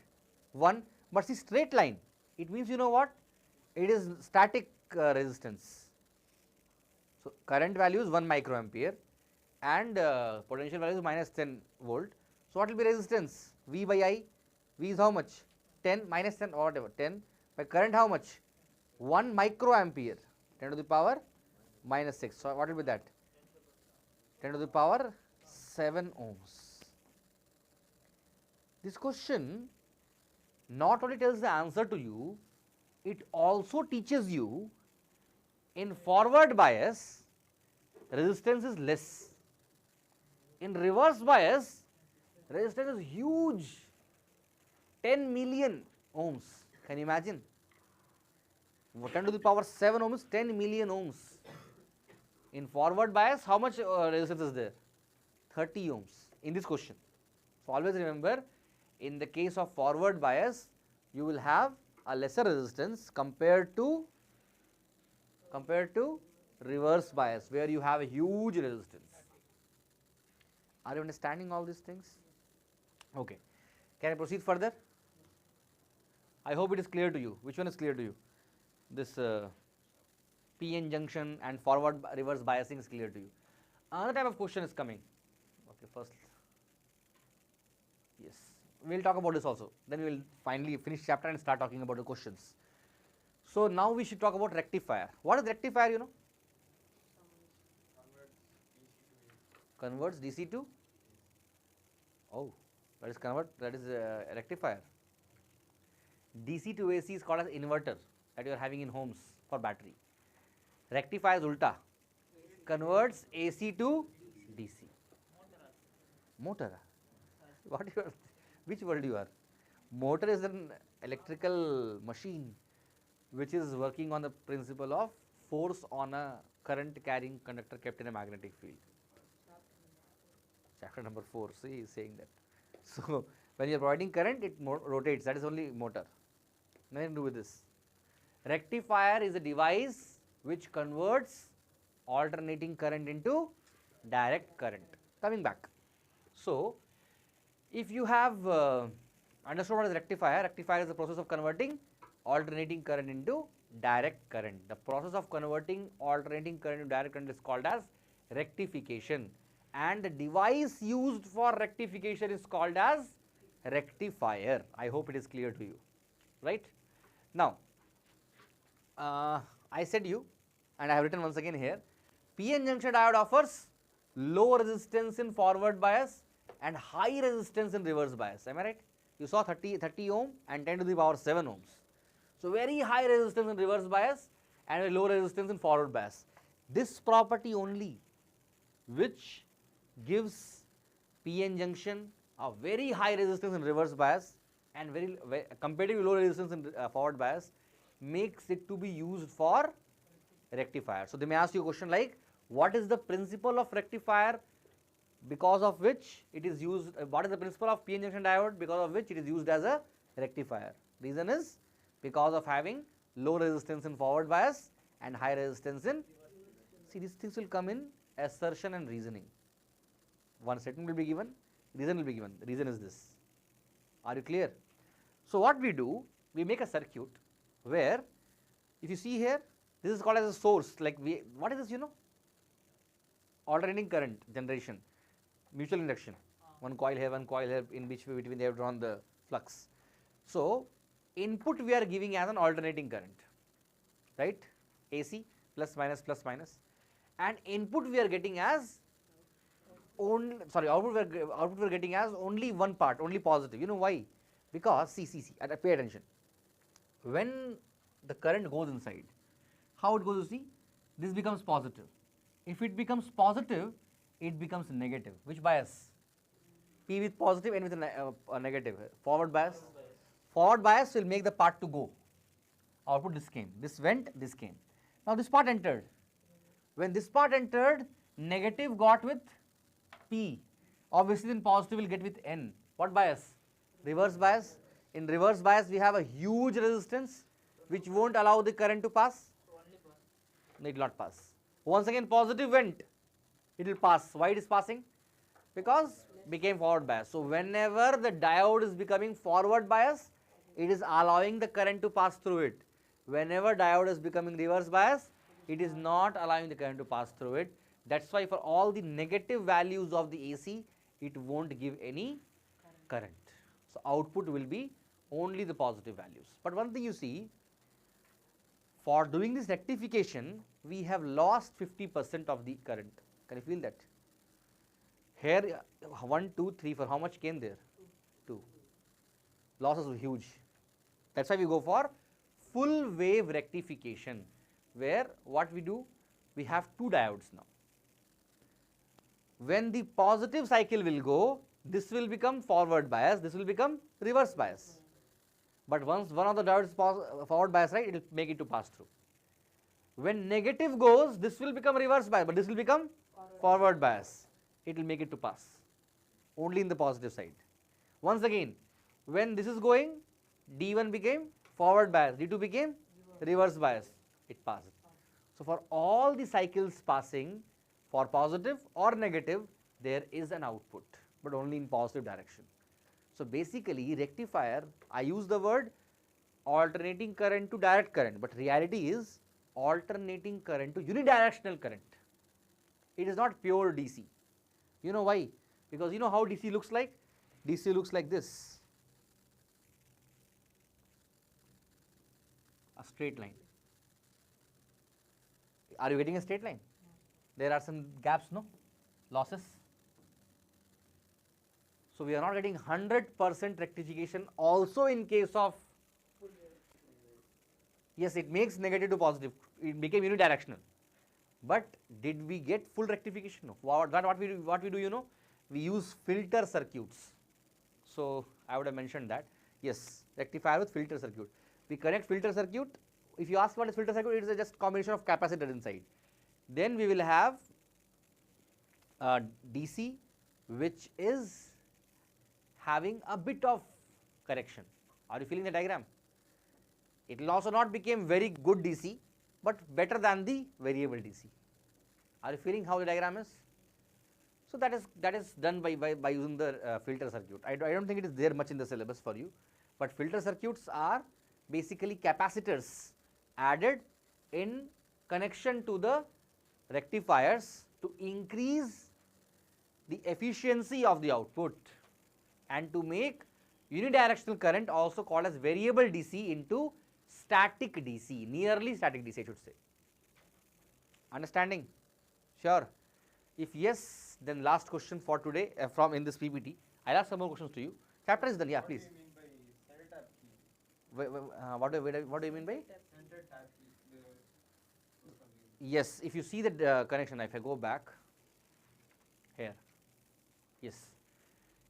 1. But see, straight line, it means you know what? It is static resistance. So, current value is 1 microampere and potential value is minus 10 volt. So, what will be resistance? V by I. V is how much? 10 minus 10 or whatever. 10 by current how much? 1 microampere. 10 to the power minus 6. So, what will be that? 10 to the power 7 ohms. This question not only tells the answer to you, it also teaches you in forward bias resistance is less. In reverse bias resistance is huge, 10 million ohms. Can you imagine? 10 to the power 7 ohms, 10 million ohms. In forward bias, how much resistance is there? 30 ohms in this question. So, always remember, in the case of forward bias, you will have a lesser resistance compared to reverse bias, where you have a huge resistance. Are you understanding all these things? Okay. Can I proceed further? I hope it is clear to you. Which one is clear to you? This PN junction and forward reverse biasing is clear to you. Another type of question is coming. Okay, first, yes, we will talk about this also. Then we will finally finish chapter and start talking about the questions. So, now we should talk about rectifier. What is rectifier, you know? Converts DC to? Oh, that is rectifier. DC to AC is called as inverter that you are having in homes for battery. Rectifier is ulta, converts AC to DC. Motor. What you are? Which world you are? Motor is an electrical machine which is working on the principle of force on a current carrying conductor kept in a magnetic field. Chapter number 4, see, he is saying that. So, when you are providing current, it rotates, that is only motor. Nothing to do with this. Rectifier is a device which converts alternating current into direct current. Coming back. So, if you have understood what is rectifier, rectifier is the process of converting alternating current into direct current. The process of converting alternating current into direct current is called as rectification, and the device used for rectification is called as rectifier. I hope it is clear to you, right? Now, I said you, and I have written once again here, PN junction diode offers low resistance in forward bias and high resistance in reverse bias. Am I right? You saw 30 ohm and 10 to the power 7 ohms. So, very high resistance in reverse bias and very low resistance in forward bias. This property only which gives PN junction a very high resistance in reverse bias and very comparatively low resistance in forward bias makes it to be used for rectifier. So, they may ask you a question like, what is the principle of rectifier because of which it is used, what is the principle of PN junction diode because of which it is used as a rectifier? Reason is because of having low resistance in forward bias and high resistance in, see, these things will come in assertion and reasoning. One statement will be given, reason will be given. The reason is this. Are you clear? So, what we do, we make a circuit where, if you see here, this is called as a source, like what is this, you know? Alternating current generation, mutual induction, one coil here, in which between they have drawn the flux. So, input we are giving as an alternating current, right? AC plus minus, and input we are getting as output we are getting as only one part, only positive. You know why? Because see, pay attention. When the current goes inside, how it goes, you see, this becomes positive. If it becomes positive, it becomes negative. Which bias? P with positive, N with a negative. Forward bias. Forward bias will make the part to go. Output this came, this went, this came. Now this part entered. When this part entered, negative got with P. Obviously then positive will get with N. What bias? Reverse bias. In reverse bias we have a huge resistance which won't allow the current to pass. No, it will not pass. Once again positive went, it will pass. Why it is passing? Because became forward bias. So whenever the diode is becoming forward bias, it is allowing the current to pass through it. Whenever diode is becoming reverse bias, it is not allowing the current to pass through it. That's why for all the negative values of the AC, it won't give any current. So output will be only the positive values. But one thing you see, for doing this rectification, we have lost 50% of the current. Can you feel that? Here 1, 2, 3, 4, how much came there? 2. Losses were huge. That's why we go for full wave rectification, where what we do, we have 2 diodes now. When the positive cycle will go, this will become forward bias, this will become reverse bias. But once one of the diodes is forward bias, right, it will make it to pass through. When negative goes, this will become reverse bias, but this will become forward bias. It will make it to pass only in the positive side. Once again, when this is going, D1 became forward bias, D2 became reverse bias, it passes. So for all the cycles passing, for positive or negative, there is an output, but only in positive direction. So basically rectifier, I use the word alternating current to direct current, but reality is alternating current to unidirectional current. It is not pure DC. You know why? Because you know how DC looks like? DC looks like this, a straight line. Are you getting a straight line? There are some gaps, no? Losses. So we are not getting 100% rectification also in case of, yes, it makes negative to positive, it became unidirectional. But did we get full rectification? No. What we do, you know, we use filter circuits. So I would have mentioned that. Yes, rectifier with filter circuit. We connect filter circuit. If you ask what is filter circuit, it is just combination of capacitor inside. Then we will have DC which is having a bit of correction. Are you feeling the diagram? It will also not become very good DC, but better than the variable DC. Are you feeling how the diagram is? So that is done by using the filter circuit. I don't think it is there much in the syllabus for you, but filter circuits are basically capacitors added in connection to the rectifiers to increase the efficiency of the output and to make unidirectional current, also called as variable DC, into static DC, nearly static DC I should say. Understanding? Sure. If yes, then last question for today from in this PPT. I'll ask some more questions to you. Chapter is done, yeah, please. What do you mean by? Center tap key. Yes, if you see the connection, if I go back here, yes,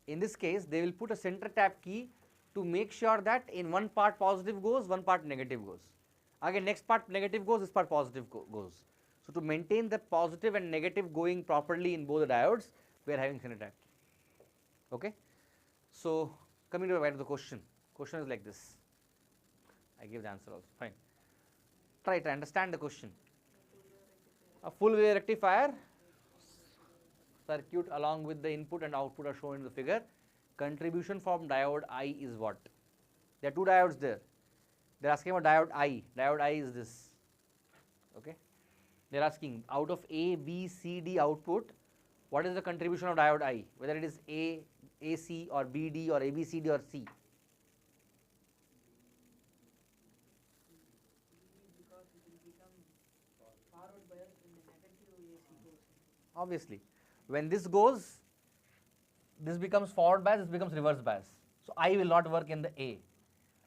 in this case they will put a center tap key to make sure that in one part positive goes, one part negative goes. Again, next part negative goes, this part positive goes. So to maintain the positive and negative going properly in both the diodes, we are having center tap key. Okay. So coming to the question. Question is like this. I give the answer also. Fine. Try to understand the question. A full wave rectifier circuit along with the input and output are shown in the figure. Contribution from diode I is what? There are 2 diodes there. They are asking about diode I. Diode I is this. Okay. They are asking out of A, B, C, D output, what is the contribution of diode I? Whether it is A, AC or BD or ABCD or C. Because it will become forward bias in the negative AC Obviously, when this goes, this becomes forward bias, this becomes reverse bias. So I will not work in the A.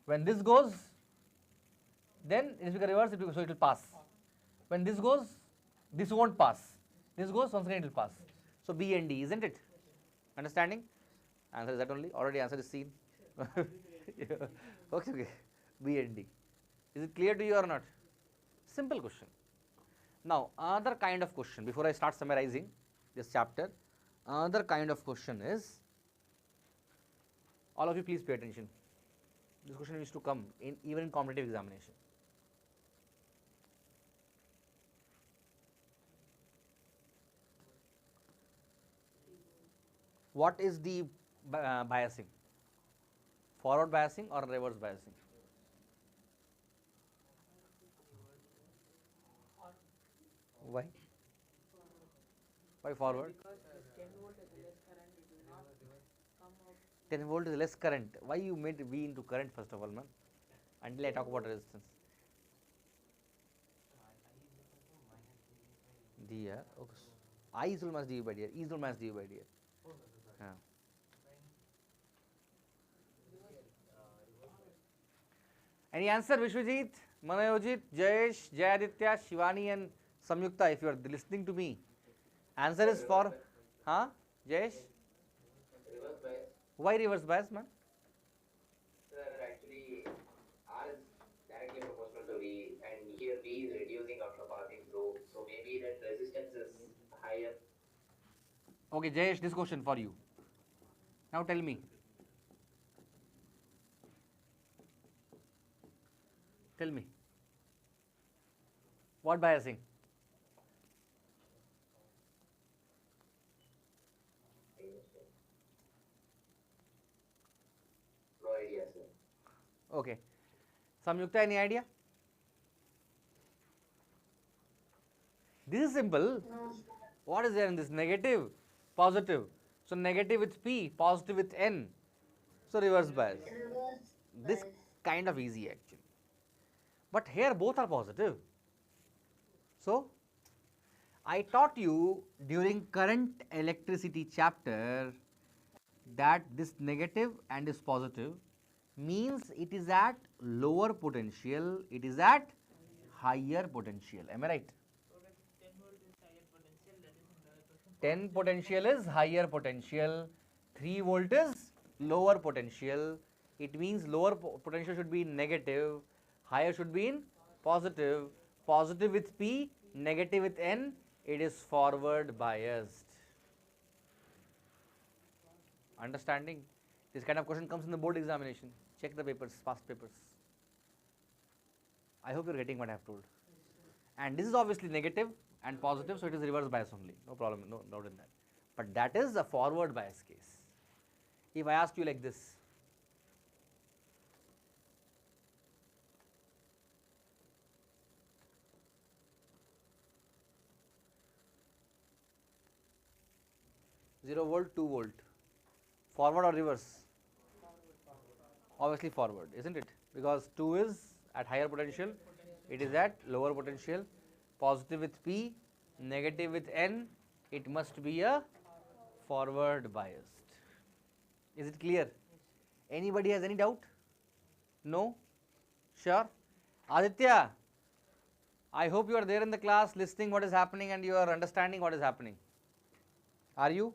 When this goes, then it becomes reverse, so it will pass. When this goes, this won't pass. This goes, once again it will pass. So B and D, isn't it? Understanding? Answer is that only? Already answer is seen. Yeah. Okay. B and D. Is it clear to you or not? Simple question. Now, another kind of question, before I start summarizing this chapter, another kind of question is, all of you please pay attention. This question used to come in even in competitive examination. What is the biasing? Forward biasing or reverse biasing? Why? Why forward? Because the 10 volt is less current, it will not come out. 10 volt is less current. Why you made V into current first of all, man? Until I talk about resistance. D, yeah. Okay. I is equal minus dV by dr. E is equal minus dV by dr. Yeah. Any answer, Vishwajit, Manayojit, Jayesh, Jayaditya, Shivani and Samyukta, if you are listening to me? Answer is for, huh? Jayesh? Reverse bias. Why reverse bias, man? Sir, actually, R is directly proportional to V, and here V is reducing after passing through. So maybe that resistance is higher. Okay, Jayesh, this question for you. Now tell me. Tell me. What biasing? No idea, sir. Okay. Samyukta, any idea? This is simple. What is there in this? Negative, positive. So negative with P, positive with N. So reverse bias. This kind of easy actually. But here both are positive. So I taught you during current electricity chapter that this negative and this positive means it is at lower potential, it is at higher potential. Am I right? 10 potential is higher potential, 3 volt is lower potential. It means lower potential should be in negative, higher should be in positive. Positive with P, negative with N, it is forward biased. Understanding? This kind of question comes in the board examination. Check the papers, past papers. I hope you are getting what I have told. And this is obviously negative and positive, so it is reverse bias only. No problem, no doubt in that. But that is a forward bias case. If I ask you like this, zero volt, 2 volt, forward or reverse? Obviously forward, isn't it? Because 2 is at higher potential, it is at lower potential. Positive with P, negative with N, it must be a forward biased. Is it clear? Anybody has any doubt? No? Sure? Aditya, I hope you are there in the class listening what is happening and you are understanding what is happening. Are you?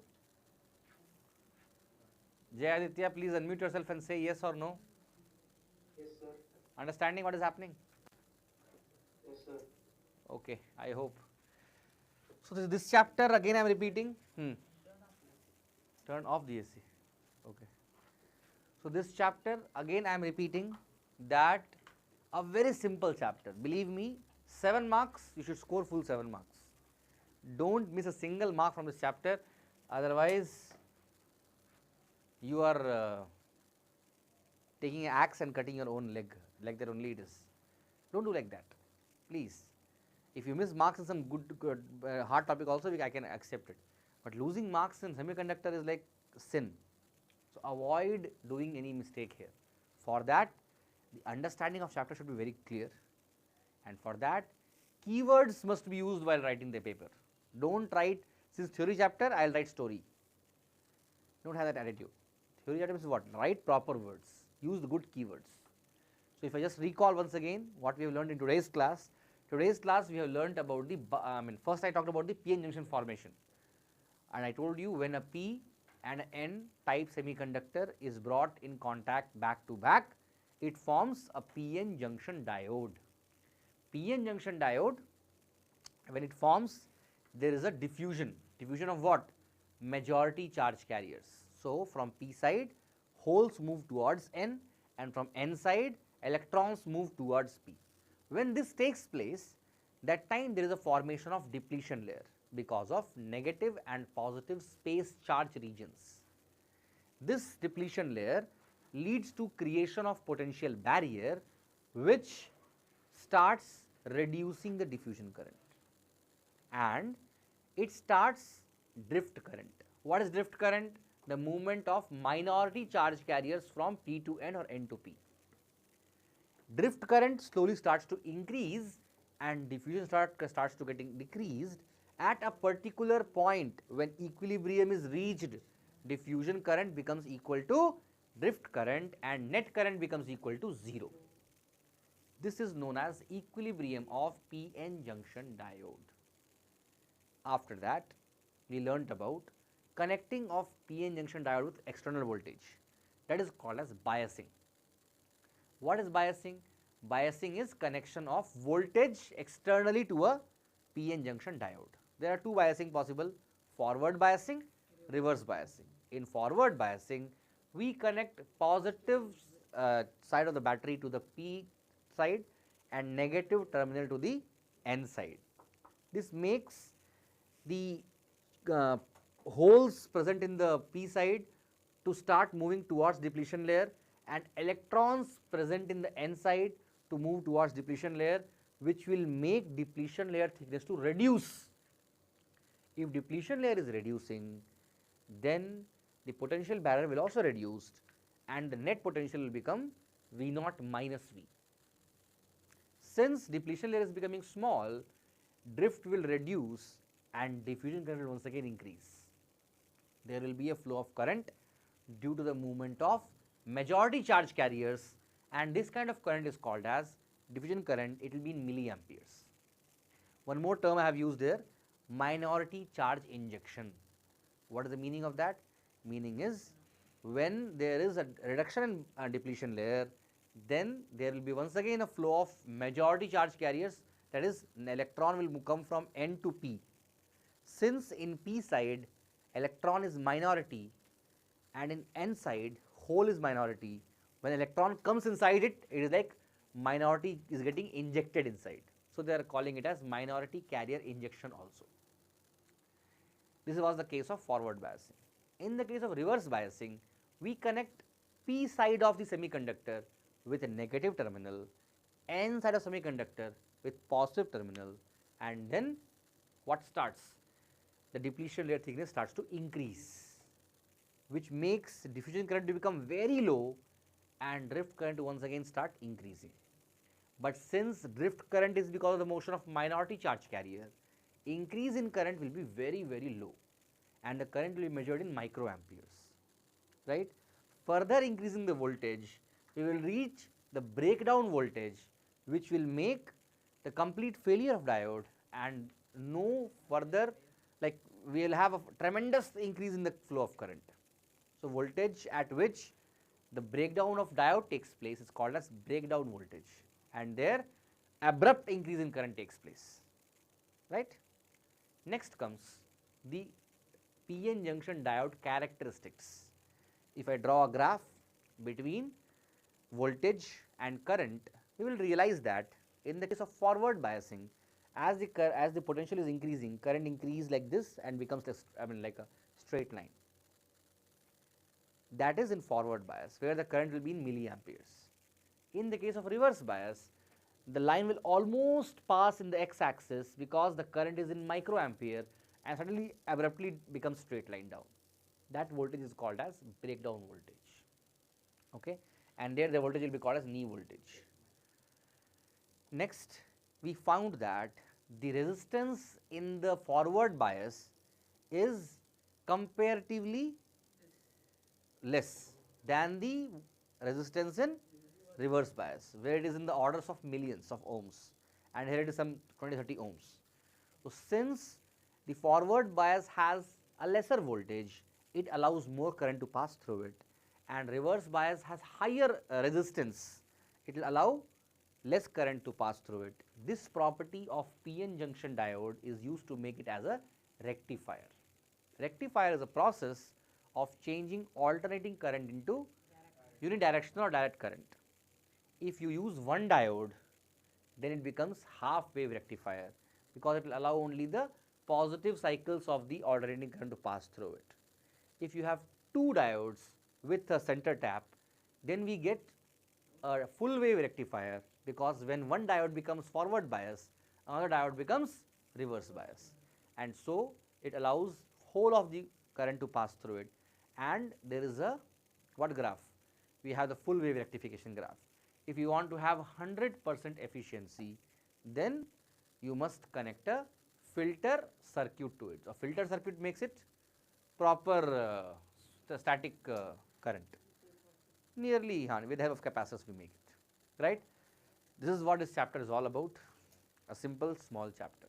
Jay Aditya, please unmute yourself and say yes or no. Yes, sir. Understanding what is happening? Yes, sir. Okay, I hope. So this chapter again I am repeating. Turn off the AC. Okay. So this chapter again I am repeating that a very simple chapter. Believe me, 7 marks, you should score full 7 marks. Don't miss a single mark from this chapter, otherwise you are taking an axe and cutting your own leg, like that only it is. Don't do like that, please. If you miss marks in some good hard topic also, I can accept it. But losing marks in semiconductor is like sin. So avoid doing any mistake here. For that, the understanding of chapter should be very clear. And for that, keywords must be used while writing the paper. Don't write Since theory chapter, I will write story. Don't have that attitude. Theory chapter is what? Write proper words, use the good keywords. So, if I just recall once again what we have learned in today's class we have learnt about the, first I talked about the p-n junction formation, and I told you when a p and n type semiconductor is brought in contact back to back, it forms a p-n junction diode. P-n junction diode, when it forms, there is a diffusion of what? Majority charge carriers. So, from p side holes move towards n, and from n side electrons move towards p. When this takes place, that time there is a formation of depletion layer because of negative and positive space charge regions. This depletion layer leads to creation of potential barrier, which starts reducing the diffusion current, and it starts drift current. What is drift current? The movement of minority charge carriers from p to n or n to p. Drift current slowly starts to increase and diffusion starts to getting decreased. At a particular point, when equilibrium is reached, diffusion current becomes equal to drift current and net current becomes equal to 0. This is known as equilibrium of p-n junction diode. After that, we learnt about connecting of p-n junction diode with external voltage. That is called as biasing. What is biasing? Biasing is connection of voltage externally to a p-n junction diode. There are two biasing possible: forward biasing, reverse biasing. In forward biasing, we connect positive side of the battery to the p side and negative terminal to the n side. This makes the holes present in the p side to start moving towards depletion layer, and electrons present in the n side to move towards depletion layer, which will make depletion layer thickness to reduce. If depletion layer is reducing, then the potential barrier will also reduce and the net potential will become V0 minus V. Since depletion layer is becoming small, drift will reduce and diffusion current will once again increase. There will be a flow of current due to the movement of majority charge carriers, and this kind of current is called as diffusion current. It will be in milliamperes. One more term I have used here, minority charge injection. What is the meaning of that? Meaning is, when there is a reduction in depletion layer, then there will be once again a flow of majority charge carriers, that is, an electron will come from n to p. Since in p side electron is minority and in n side hole is minority, when electron comes inside it, it is like minority is getting injected inside. So, they are calling it as minority carrier injection also. This was the case of forward biasing. In the case of reverse biasing, we connect p side of the semiconductor with a negative terminal, n side of semiconductor with positive terminal, and then what starts? The depletion layer thickness starts to increase, which makes diffusion current to become very low and drift current to once again start increasing. But since drift current is because of the motion of minority charge carrier, increase in current will be very, very low and the current will be measured in microamperes, right. Further increasing the voltage, we will reach the breakdown voltage, which will make the complete failure of diode and no further, like we will have a tremendous increase in the flow of current. So, voltage at which the breakdown of diode takes place is called as breakdown voltage, and there abrupt increase in current takes place, right. Next comes the p-n junction diode characteristics. If I draw a graph between voltage and current, we will realize that in the case of forward biasing, as the potential is increasing, current increase like this and becomes like a straight line. That is in forward bias, where the current will be in milliamperes. In the case of reverse bias, the line will almost pass in the x-axis because the current is in microampere and suddenly abruptly becomes straight line down. That voltage is called as breakdown voltage, okay, and there the voltage will be called as knee voltage. Next, we found that the resistance in the forward bias is comparatively less than the resistance in reverse bias, where it is in the orders of millions of ohms, and here it is some 20-30 ohms. So, since the forward bias has a lesser voltage, it allows more current to pass through it, and reverse bias has higher resistance, it will allow less current to pass through it. This property of PN junction diode is used to make it as a rectifier. Rectifier is a process of changing alternating current into unidirectional or direct current. If you use one diode, then it becomes half wave rectifier, because it will allow only the positive cycles of the alternating current to pass through it. If you have two diodes with a center tap, then we get a full wave rectifier, because when one diode becomes forward bias, another diode becomes reverse bias, and so it allows whole of the current to pass through it. And there is a what graph? We have the full wave rectification graph. If you want to have 100% efficiency, then you must connect a filter circuit to it. So, filter circuit makes it proper static current, nearly with the help of capacitors we make it, right. This is what this chapter is all about, a simple small chapter.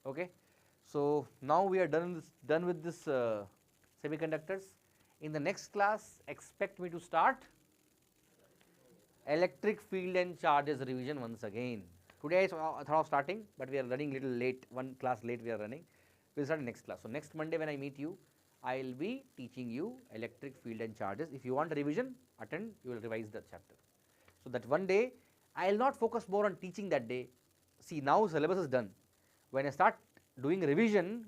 Okay. So, now we are done with this semiconductors. In the next class, expect me to start electric field and charges revision once again. Today I thought of starting, but we are running little late, one class late we are running. We will start next class. So, next Monday when I meet you, I will be teaching you electric field and charges. If you want revision, attend, you will revise the chapter. So, that one day I will not focus more on teaching that day. See, now syllabus is done. When I start doing revision,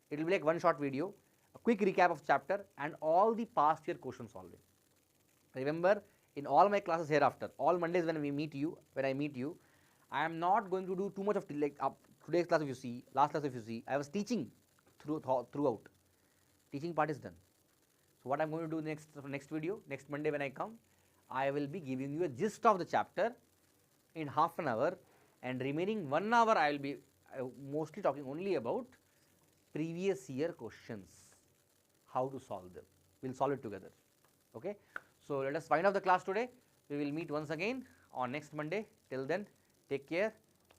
it will be like one short video, a quick recap of chapter and all the past year question solving. Remember, in all my classes hereafter, all Mondays when I meet you, I am not going to do too much of like today's class if you see, last class if you see, I was teaching throughout. Teaching part is done. So, what I am going to do next video, next Monday when I come, I will be giving you a gist of the chapter in half an hour, and remaining 1 hour I will be mostly talking only about previous year questions, how to solve them. We will solve it together. Okay. So, let us find out the class today. We will meet once again on next Monday. Till then, take care.